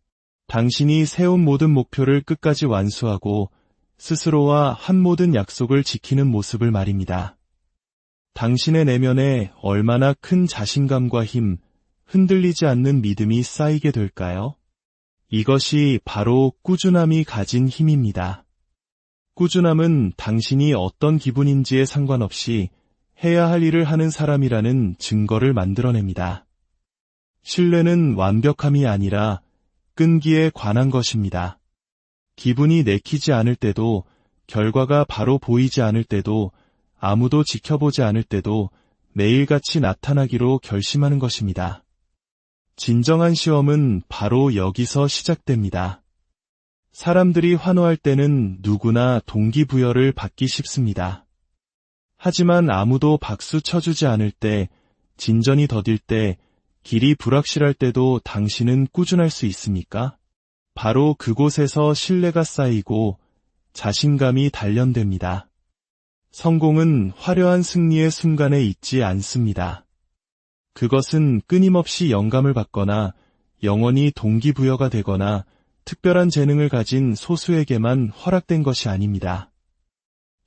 당신이 세운 모든 목표를 끝까지 완수하고 스스로와 한 모든 약속을 지키는 모습을 말입니다. 당신의 내면에 얼마나 큰 자신감과 힘, 흔들리지 않는 믿음이 쌓이게 될까요? 이것이 바로 꾸준함이 가진 힘입니다. 꾸준함은 당신이 어떤 기분인지에 상관없이 해야 할 일을 하는 사람이라는 증거를 만들어냅니다. 신뢰는 완벽함이 아니라 끈기에 관한 것입니다. 기분이 내키지 않을 때도, 결과가 바로 보이지 않을 때도, 아무도 지켜보지 않을 때도 매일같이 나타나기로 결심하는 것입니다. 진정한 시험은 바로 여기서 시작됩니다. 사람들이 환호할 때는 누구나 동기부여를 받기 쉽습니다. 하지만 아무도 박수 쳐주지 않을 때, 진전이 더딜 때, 길이 불확실할 때도 당신은 꾸준할 수 있습니까? 바로 그곳에서 신뢰가 쌓이고 자신감이 단련됩니다. 성공은 화려한 승리의 순간에 있지 않습니다. 그것은 끊임없이 영감을 받거나 영원히 동기부여가 되거나 특별한 재능을 가진 소수에게만 허락된 것이 아닙니다.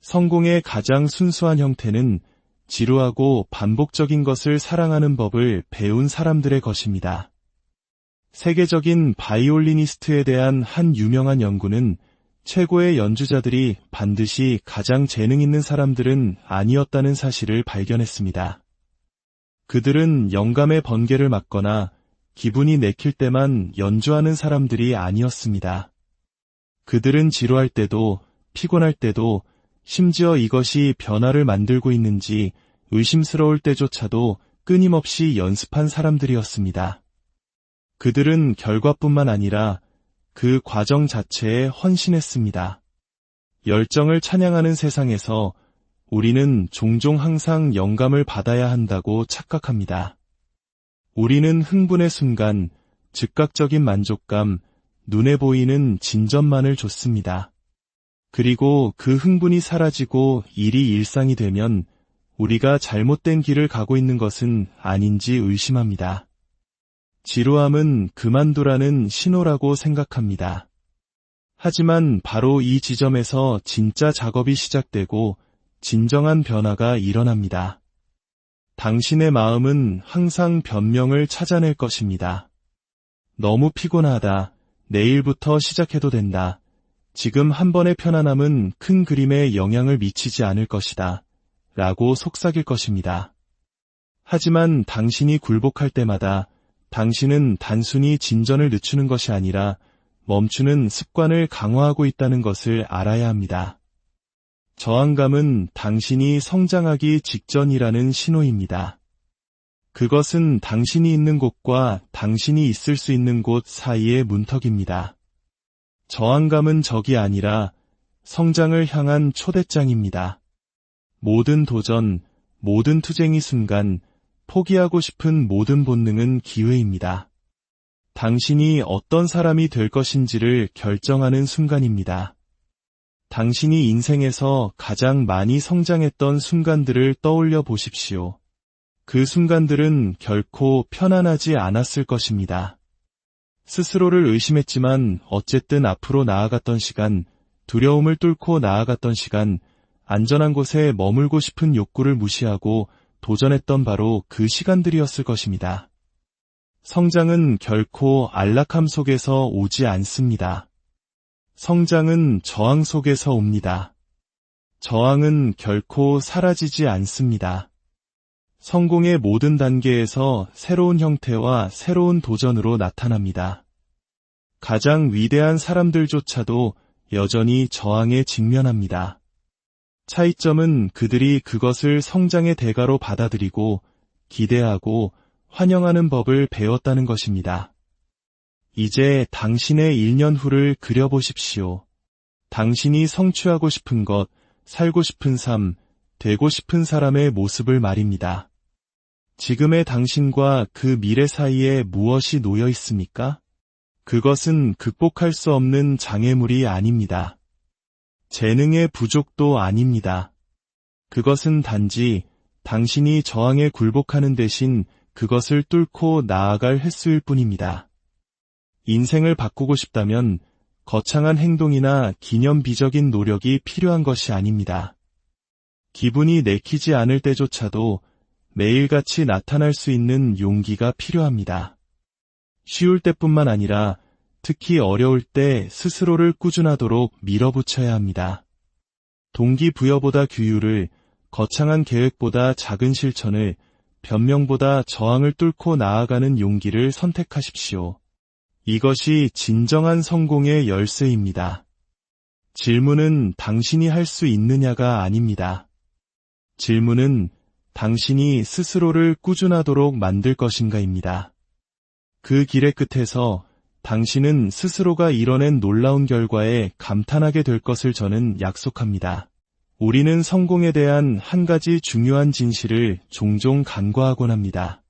성공의 가장 순수한 형태는 지루하고 반복적인 것을 사랑하는 법을 배운 사람들의 것입니다. 세계적인 바이올리니스트에 대한 한 유명한 연구는 최고의 연주자들이 반드시 가장 재능 있는 사람들은 아니었다는 사실을 발견했습니다. 그들은 영감의 번개를 맞거나 기분이 내킬 때만 연주하는 사람들이 아니었습니다. 그들은 지루할 때도, 피곤할 때도, 심지어 이것이 변화를 만들고 있는지 의심스러울 때조차도 끊임없이 연습한 사람들이었습니다. 그들은 결과뿐만 아니라 그 과정 자체에 헌신했습니다. 열정을 찬양하는 세상에서 우리는 종종 항상 영감을 받아야 한다고 착각합니다. 우리는 흥분의 순간, 즉각적인 만족감, 눈에 보이는 진전만을 줬습니다. 그리고 그 흥분이 사라지고 일이 일상이 되면 우리가 잘못된 길을 가고 있는 것은 아닌지 의심합니다. 지루함은 그만두라는 신호라고 생각합니다. 하지만 바로 이 지점에서 진짜 작업이 시작되고 진정한 변화가 일어납니다. 당신의 마음은 항상 변명을 찾아낼 것입니다. 너무 피곤하다. 내일부터 시작해도 된다. 지금 한 번의 편안함은 큰 그림에 영향을 미치지 않을 것이다. 라고 속삭일 것입니다. 하지만 당신이 굴복할 때마다 당신은 단순히 진전을 늦추는 것이 아니라 멈추는 습관을 강화하고 있다는 것을 알아야 합니다. 저항감은 당신이 성장하기 직전이라는 신호입니다. 그것은 당신이 있는 곳과 당신이 있을 수 있는 곳 사이의 문턱입니다. 저항감은 적이 아니라 성장을 향한 초대장입니다. 모든 도전, 모든 투쟁이 순간, 포기하고 싶은 모든 본능은 기회입니다. 당신이 어떤 사람이 될 것인지를 결정하는 순간입니다. 당신이 인생에서 가장 많이 성장했던 순간들을 떠올려 보십시오. 그 순간들은 결코 편안하지 않았을 것입니다. 스스로를 의심했지만 어쨌든 앞으로 나아갔던 시간, 두려움을 뚫고 나아갔던 시간, 안전한 곳에 머물고 싶은 욕구를 무시하고 도전했던 바로 그 시간들이었을 것입니다. 성장은 결코 안락함 속에서 오지 않습니다. 성장은 저항 속에서 옵니다. 저항은 결코 사라지지 않습니다. 성공의 모든 단계에서 새로운 형태와 새로운 도전으로 나타납니다. 가장 위대한 사람들조차도 여전히 저항에 직면합니다. 차이점은 그들이 그것을 성장의 대가로 받아들이고 기대하고 환영하는 법을 배웠다는 것입니다. 이제 당신의 1년 후를 그려보십시오. 당신이 성취하고 싶은 것, 살고 싶은 삶, 되고 싶은 사람의 모습을 말입니다. 지금의 당신과 그 미래 사이에 무엇이 놓여 있습니까? 그것은 극복할 수 없는 장애물이 아닙니다. 재능의 부족도 아닙니다. 그것은 단지 당신이 저항에 굴복하는 대신 그것을 뚫고 나아갈 횟수일 뿐입니다. 인생을 바꾸고 싶다면 거창한 행동이나 기념비적인 노력이 필요한 것이 아닙니다. 기분이 내키지 않을 때조차도 매일같이 나타날 수 있는 용기가 필요합니다. 쉬울 때뿐만 아니라 특히 어려울 때 스스로를 꾸준하도록 밀어붙여야 합니다. 동기부여보다 규율을, 거창한 계획보다 작은 실천을, 변명보다 저항을 뚫고 나아가는 용기를 선택하십시오. 이것이 진정한 성공의 열쇠입니다. 질문은 당신이 할 수 있느냐가 아닙니다. 질문은 당신이 스스로를 꾸준하도록 만들 것인가입니다. 그 길의 끝에서 당신은 스스로가 이뤄낸 놀라운 결과에 감탄하게 될 것을 저는 약속합니다. 우리는 성공에 대한 한 가지 중요한 진실을 종종 간과하곤 합니다.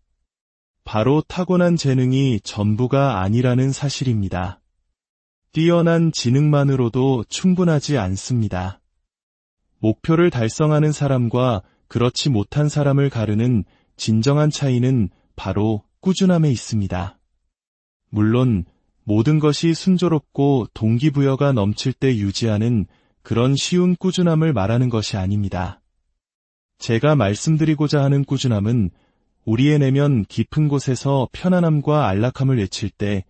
바로 타고난 재능이 전부가 아니라는 사실입니다. 뛰어난 지능만으로도 충분하지 않습니다. 목표를 달성하는 사람과 그렇지 못한 사람을 가르는 진정한 차이는 바로 꾸준함에 있습니다. 물론 모든 것이 순조롭고 동기부여가 넘칠 때 유지하는 그런 쉬운 꾸준함을 말하는 것이 아닙니다. 제가 말씀드리고자 하는 꾸준함은 우리의 내면 깊은 곳에서 편안함과 안락함을 외칠 때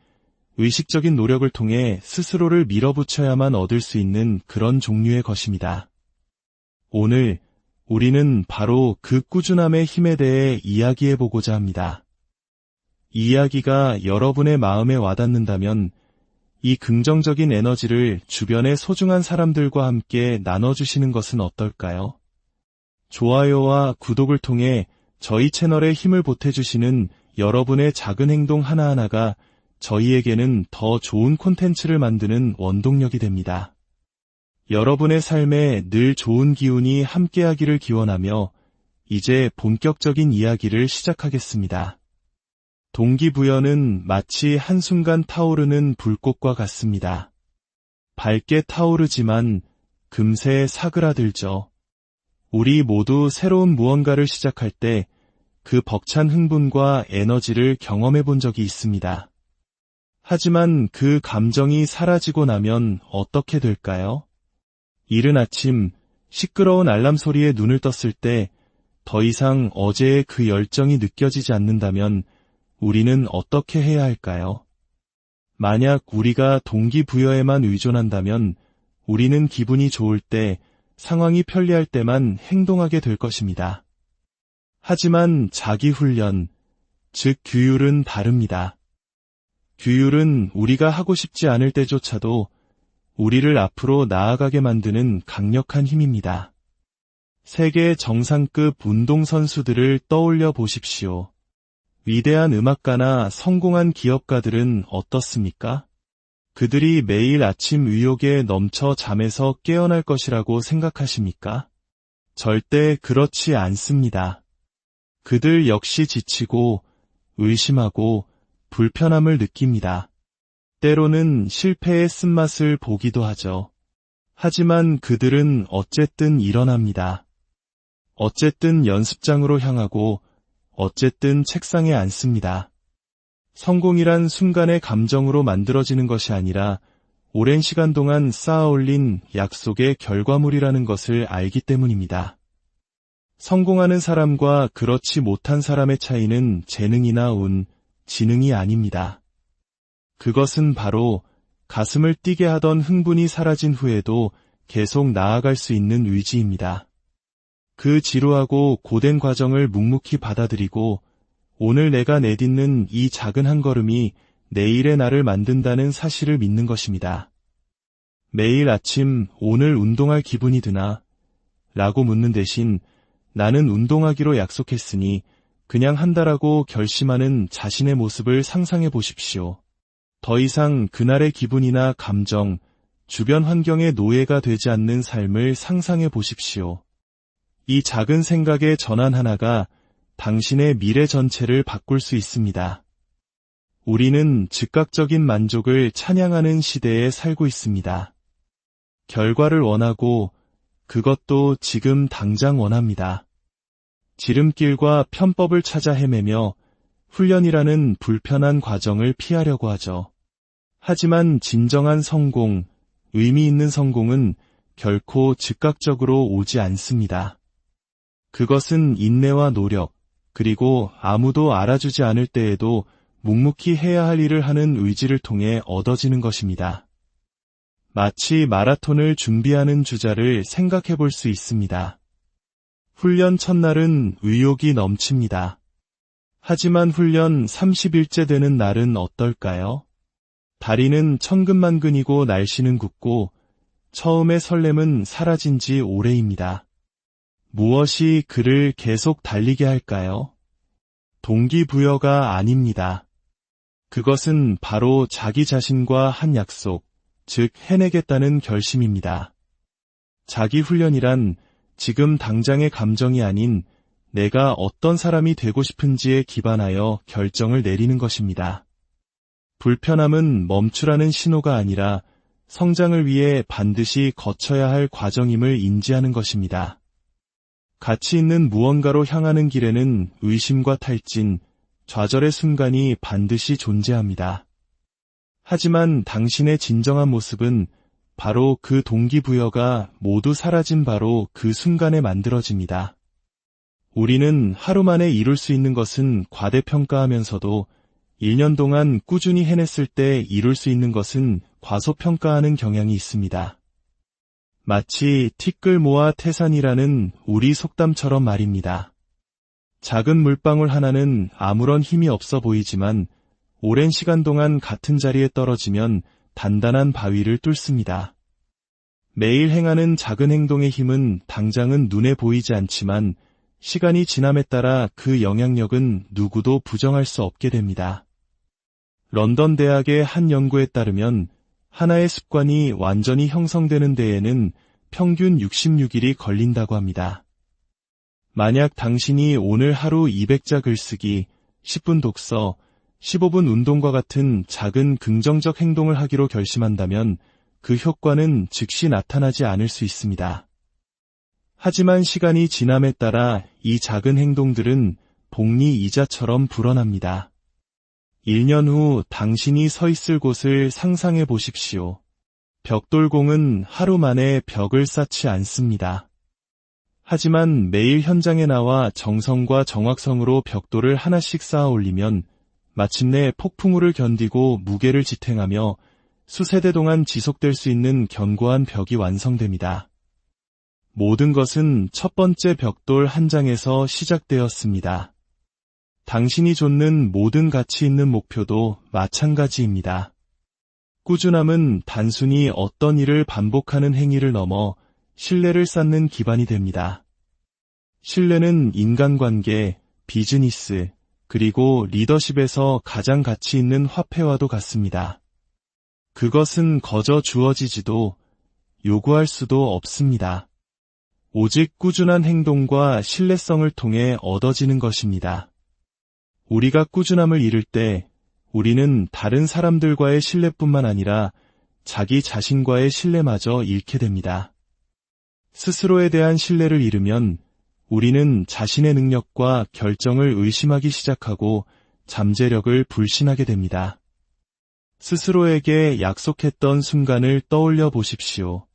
의식적인 노력을 통해 스스로를 밀어붙여야만 얻을 수 있는 그런 종류의 것입니다. 오늘 우리는 바로 그 꾸준함의 힘에 대해 이야기해보고자 합니다. 이 이야기가 여러분의 마음에 와닿는다면 이 긍정적인 에너지를 주변의 소중한 사람들과 함께 나눠주시는 것은 어떨까요? 좋아요와 구독을 통해 저희 채널에 힘을 보태주시는 여러분의 작은 행동 하나하나가 저희에게는 더 좋은 콘텐츠를 만드는 원동력이 됩니다. 여러분의 삶에 늘 좋은 기운이 함께하기를 기원하며 이제 본격적인 이야기를 시작하겠습니다. 동기부여는 마치 한순간 타오르는 불꽃과 같습니다. 밝게 타오르지만 금세 사그라들죠. 우리 모두 새로운 무언가를 시작할 때 그 벅찬 흥분과 에너지를 경험해 본 적이 있습니다. 하지만 그 감정이 사라지고 나면 어떻게 될까요? 이른 아침 시끄러운 알람 소리에 눈을 떴을 때 더 이상 어제의 그 열정이 느껴지지 않는다면 우리는 어떻게 해야 할까요? 만약 우리가 동기부여에만 의존한다면 우리는 기분이 좋을 때, 상황이 편리할 때만 행동하게 될 것입니다. 하지만 자기훈련, 즉 규율은 다릅니다. 규율은 우리가 하고 싶지 않을 때조차도 우리를 앞으로 나아가게 만드는 강력한 힘입니다. 세계 정상급 운동선수들을 떠올려 보십시오. 위대한 음악가나 성공한 기업가들은 어떻습니까? 그들이 매일 아침 의욕에 넘쳐 잠에서 깨어날 것이라고 생각하십니까? 절대 그렇지 않습니다. 그들 역시 지치고 의심하고 불편함을 느낍니다. 때로는 실패의 쓴맛을 보기도 하죠. 하지만 그들은 어쨌든 일어납니다. 어쨌든 연습장으로 향하고 어쨌든 책상에 앉습니다. 성공이란 순간의 감정으로 만들어지는 것이 아니라 오랜 시간 동안 쌓아올린 약속의 결과물이라는 것을 알기 때문입니다. 성공하는 사람과 그렇지 못한 사람의 차이는 재능이나 운, 지능이 아닙니다. 그것은 바로 가슴을 뛰게 하던 흥분이 사라진 후에도 계속 나아갈 수 있는 의지입니다. 그 지루하고 고된 과정을 묵묵히 받아들이고 오늘 내가 내딛는 이 작은 한 걸음이 내일의 나를 만든다는 사실을 믿는 것입니다. 매일 아침 오늘 운동할 기분이 드나? 라고 묻는 대신 나는 운동하기로 약속했으니 그냥 한다라고 결심하는 자신의 모습을 상상해 보십시오. 더 이상 그날의 기분이나 감정, 주변 환경의 노예가 되지 않는 삶을 상상해 보십시오. 이 작은 생각의 전환 하나가 당신의 미래 전체를 바꿀 수 있습니다. 우리는 즉각적인 만족을 찬양하는 시대에 살고 있습니다. 결과를 원하고 그것도 지금 당장 원합니다. 지름길과 편법을 찾아 헤매며 훈련이라는 불편한 과정을 피하려고 하죠. 하지만 진정한 성공, 의미 있는 성공은 결코 즉각적으로 오지 않습니다. 그것은 인내와 노력, 그리고 아무도 알아주지 않을 때에도 묵묵히 해야 할 일을 하는 의지를 통해 얻어지는 것입니다. 마치 마라톤을 준비하는 주자를 생각해 볼 수 있습니다. 훈련 첫날은 의욕이 넘칩니다. 하지만 훈련 30일째 되는 날은 어떨까요? 다리는 천근만근이고 날씨는 굳고 처음의 설렘은 사라진 지 오래입니다. 무엇이 그를 계속 달리게 할까요? 동기부여가 아닙니다. 그것은 바로 자기 자신과 한 약속, 즉 해내겠다는 결심입니다. 자기 훈련이란 지금 당장의 감정이 아닌 내가 어떤 사람이 되고 싶은지에 기반하여 결정을 내리는 것입니다. 불편함은 멈추라는 신호가 아니라 성장을 위해 반드시 거쳐야 할 과정임을 인지하는 것입니다. 가치 있는 무언가로 향하는 길에는 의심과 탈진, 좌절의 순간이 반드시 존재합니다. 하지만 당신의 진정한 모습은 바로 그 동기부여가 모두 사라진 바로 그 순간에 만들어집니다. 우리는 하루 만에 이룰 수 있는 것은 과대평가하면서도 1년 동안 꾸준히 해냈을 때 이룰 수 있는 것은 과소평가하는 경향이 있습니다. 마치 티끌 모아 태산이라는 우리 속담처럼 말입니다. 작은 물방울 하나는 아무런 힘이 없어 보이지만 오랜 시간 동안 같은 자리에 떨어지면 단단한 바위를 뚫습니다. 매일 행하는 작은 행동의 힘은 당장은 눈에 보이지 않지만 시간이 지남에 따라 그 영향력은 누구도 부정할 수 없게 됩니다. 런던 대학의 한 연구에 따르면 하나의 습관이 완전히 형성되는 데에는 평균 66일이 걸린다고 합니다. 만약 당신이 오늘 하루 200자 글쓰기, 10분 독서, 15분 운동과 같은 작은 긍정적 행동을 하기로 결심한다면 그 효과는 즉시 나타나지 않을 수 있습니다. 하지만 시간이 지남에 따라 이 작은 행동들은 복리 이자처럼 불어납니다. 1년 후 당신이 서 있을 곳을 상상해 보십시오. 벽돌공은 하루 만에 벽을 쌓지 않습니다. 하지만 매일 현장에 나와 정성과 정확성으로 벽돌을 하나씩 쌓아 올리면 마침내 폭풍우를 견디고 무게를 지탱하며 수세대 동안 지속될 수 있는 견고한 벽이 완성됩니다. 모든 것은 첫 번째 벽돌 한 장에서 시작되었습니다. 당신이 좇는 모든 가치 있는 목표도 마찬가지입니다. 꾸준함은 단순히 어떤 일을 반복하는 행위를 넘어 신뢰를 쌓는 기반이 됩니다. 신뢰는 인간관계, 비즈니스, 그리고 리더십에서 가장 가치 있는 화폐와도 같습니다. 그것은 거저 주어지지도 요구할 수도 없습니다. 오직 꾸준한 행동과 신뢰성을 통해 얻어지는 것입니다. 우리가 꾸준함을 잃을 때 우리는 다른 사람들과의 신뢰뿐만 아니라 자기 자신과의 신뢰마저 잃게 됩니다. 스스로에 대한 신뢰를 잃으면 우리는 자신의 능력과 결정을 의심하기 시작하고 잠재력을 불신하게 됩니다. 스스로에게 약속했던 순간을 떠올려 보십시오.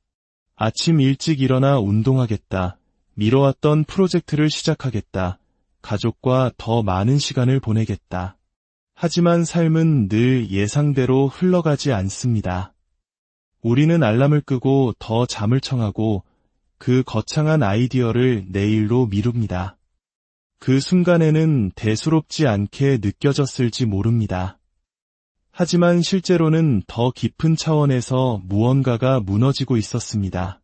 아침 일찍 일어나 운동하겠다. 미뤄왔던 프로젝트를 시작하겠다. 가족과 더 많은 시간을 보내겠다. 하지만 삶은 늘 예상대로 흘러가지 않습니다. 우리는 알람을 끄고 더 잠을 청하고 그 거창한 아이디어를 내일로 미룹니다. 그 순간에는 대수롭지 않게 느껴졌을지 모릅니다. 하지만 실제로는 더 깊은 차원에서 무언가가 무너지고 있었습니다.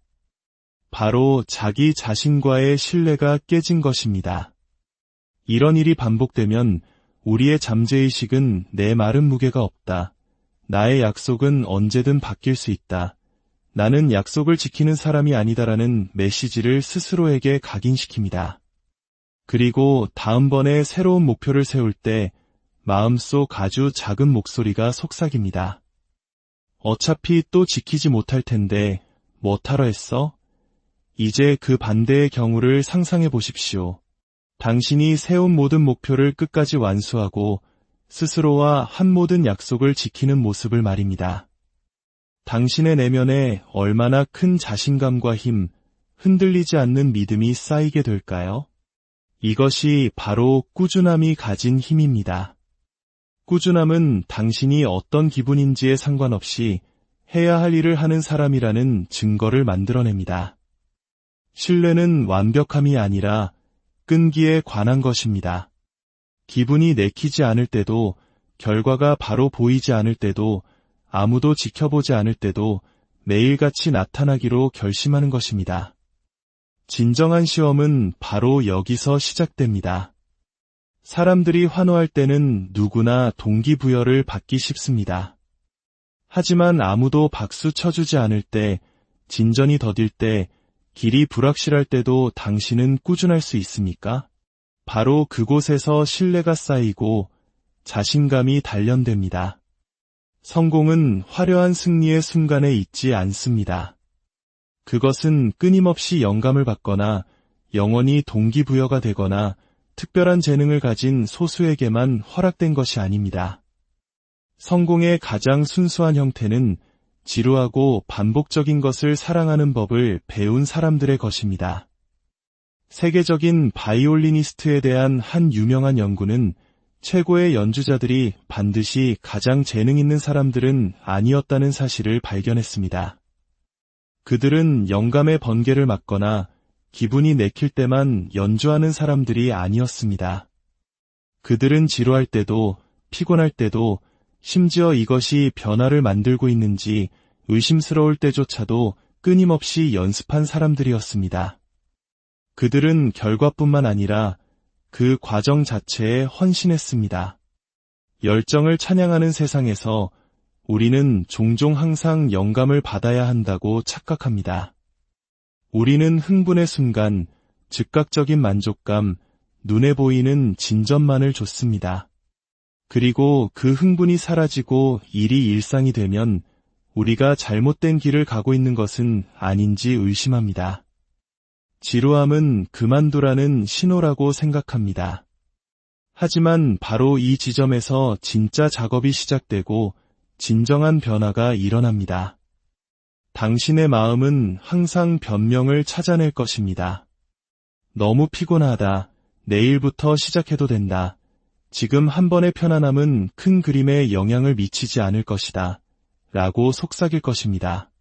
바로 자기 자신과의 신뢰가 깨진 것입니다. 이런 일이 반복되면 우리의 잠재의식은 내 말은 무게가 없다. 나의 약속은 언제든 바뀔 수 있다. 나는 약속을 지키는 사람이 아니다라는 메시지를 스스로에게 각인시킵니다. 그리고 다음번에 새로운 목표를 세울 때 마음속 아주 작은 목소리가 속삭입니다. 어차피 또 지키지 못할 텐데 뭐하러 했어? 이제 그 반대의 경우를 상상해 보십시오. 당신이 세운 모든 목표를 끝까지 완수하고 스스로와 한 모든 약속을 지키는 모습을 말입니다. 당신의 내면에 얼마나 큰 자신감과 힘, 흔들리지 않는 믿음이 쌓이게 될까요? 이것이 바로 꾸준함이 가진 힘입니다. 꾸준함은 당신이 어떤 기분인지에 상관없이 해야 할 일을 하는 사람이라는 증거를 만들어냅니다. 신뢰는 완벽함이 아니라 끈기에 관한 것입니다. 기분이 내키지 않을 때도, 결과가 바로 보이지 않을 때도, 아무도 지켜보지 않을 때도 매일같이 나타나기로 결심하는 것입니다. 진정한 시험은 바로 여기서 시작됩니다. 사람들이 환호할 때는 누구나 동기부여를 받기 쉽습니다. 하지만 아무도 박수 쳐주지 않을 때, 진전이 더딜 때, 길이 불확실할 때도 당신은 꾸준할 수 있습니까? 바로 그곳에서 신뢰가 쌓이고 자신감이 단련됩니다. 성공은 화려한 승리의 순간에 있지 않습니다. 그것은 끊임없이 영감을 받거나 영원히 동기부여가 되거나 특별한 재능을 가진 소수에게만 허락된 것이 아닙니다. 성공의 가장 순수한 형태는 지루하고 반복적인 것을 사랑하는 법을 배운 사람들의 것입니다. 세계적인 바이올리니스트에 대한 한 유명한 연구는 최고의 연주자들이 반드시 가장 재능 있는 사람들은 아니었다는 사실을 발견했습니다. 그들은 영감의 번개를 맞거나 기분이 내킬 때만 연주하는 사람들이 아니었습니다. 그들은 지루할 때도 피곤할 때도 심지어 이것이 변화를 만들고 있는지 의심스러울 때조차도 끊임없이 연습한 사람들이었습니다. 그들은 결과뿐만 아니라 그 과정 자체에 헌신했습니다. 열정을 찬양하는 세상에서 우리는 종종 항상 영감을 받아야 한다고 착각합니다. 우리는 흥분의 순간, 즉각적인 만족감, 눈에 보이는 진전만을 줬습니다. 그리고 그 흥분이 사라지고 일이 일상이 되면 우리가 잘못된 길을 가고 있는 것은 아닌지 의심합니다. 지루함은 그만두라는 신호라고 생각합니다. 하지만 바로 이 지점에서 진짜 작업이 시작되고 진정한 변화가 일어납니다. 당신의 마음은 항상 변명을 찾아낼 것입니다. 너무 피곤하다. 내일부터 시작해도 된다. 지금 한 번의 편안함은 큰 그림에 영향을 미치지 않을 것이다. 라고 속삭일 것입니다.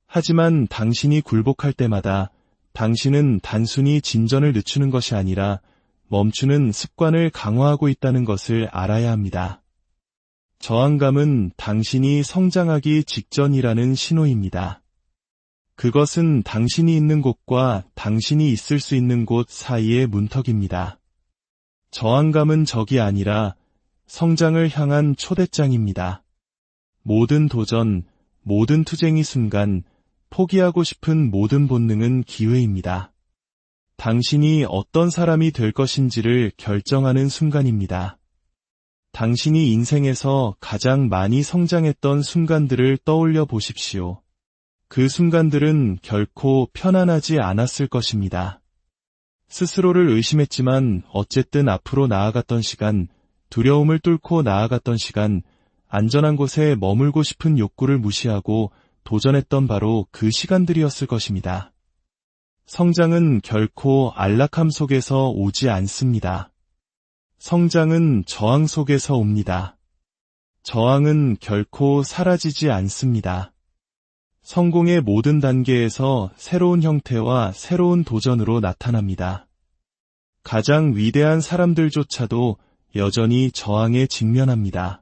하지만 당신이 굴복할 때마다 당신은 단순히 진전을 늦추는 것이 아니라 멈추는 습관을 강화하고 있다는 것을 알아야 합니다. 저항감은 당신이 성장하기 직전이라는 신호입니다. 그것은 당신이 있는 곳과 당신이 있을 수 있는 곳 사이의 문턱입니다. 저항감은 적이 아니라 성장을 향한 초대장입니다. 모든 도전, 모든 투쟁이 순간, 포기하고 싶은 모든 본능은 기회입니다. 당신이 어떤 사람이 될 것인지를 결정하는 순간입니다. 당신이 인생에서 가장 많이 성장했던 순간들을 떠올려 보십시오. 그 순간들은 결코 편안하지 않았을 것입니다. 스스로를 의심했지만 어쨌든 앞으로 나아갔던 시간, 두려움을 뚫고 나아갔던 시간, 안전한 곳에 머물고 싶은 욕구를 무시하고 도전했던 바로 그 시간들이었을 것입니다. 성장은 결코 안락함 속에서 오지 않습니다. 성장은 저항 속에서 옵니다. 저항은 결코 사라지지 않습니다. 성공의 모든 단계에서 새로운 형태와 새로운 도전으로 나타납니다. 가장 위대한 사람들조차도 여전히 저항에 직면합니다.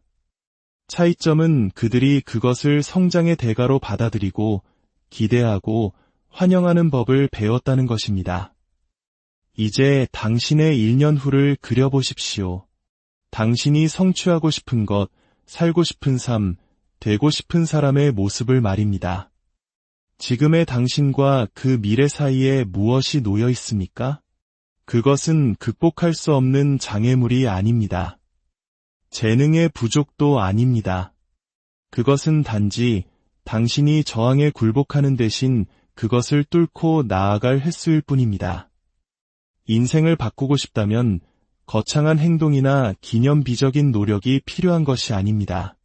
차이점은 그들이 그것을 성장의 대가로 받아들이고 기대하고 환영하는 법을 배웠다는 것입니다. 이제 당신의 1년 후를 그려보십시오. 당신이 성취하고 싶은 것, 살고 싶은 삶, 되고 싶은 사람의 모습을 말입니다. 지금의 당신과 그 미래 사이에 무엇이 놓여 있습니까? 그것은 극복할 수 없는 장애물이 아닙니다. 재능의 부족도 아닙니다. 그것은 단지 당신이 저항에 굴복하는 대신 그것을 뚫고 나아갈 횟수일 뿐입니다. 인생을 바꾸고 싶다면 거창한 행동이나 기념비적인 노력이 필요한 것이 아닙니다.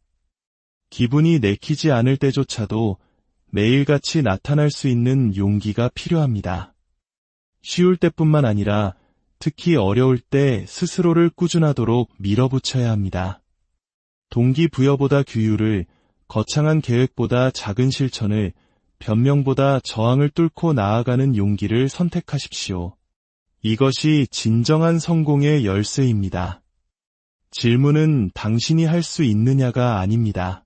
기분이 내키지 않을 때조차도 매일같이 나타날 수 있는 용기가 필요합니다. 쉬울 때뿐만 아니라 특히 어려울 때 스스로를 꾸준하도록 밀어붙여야 합니다. 동기부여보다 규율을, 거창한 계획보다 작은 실천을, 변명보다 저항을 뚫고 나아가는 용기를 선택하십시오. 이것이 진정한 성공의 열쇠입니다. 질문은 당신이 할 수 있느냐가 아닙니다.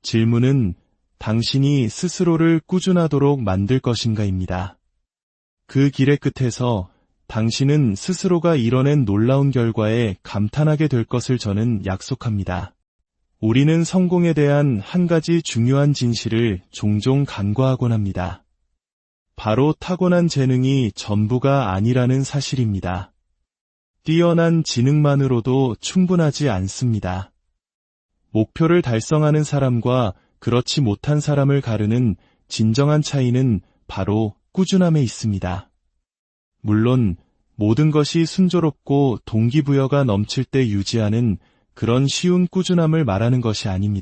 질문은 당신이 스스로를 꾸준하도록 만들 것인가입니다. 그 길의 끝에서 당신은 스스로가 이뤄낸 놀라운 결과에 감탄하게 될 것을 저는 약속합니다. 우리는 성공에 대한 한 가지 중요한 진실을 종종 간과하곤 합니다. 바로 타고난 재능이 전부가 아니라는 사실입니다. 뛰어난 지능만으로도 충분하지 않습니다. 목표를 달성하는 사람과 그렇지 못한 사람을 가르는 진정한 차이는 바로 꾸준함에 있습니다. 물론 모든 것이 순조롭고 동기부여가 넘칠 때 유지하는 그런 쉬운 꾸준함을 말하는 것이 아닙니다.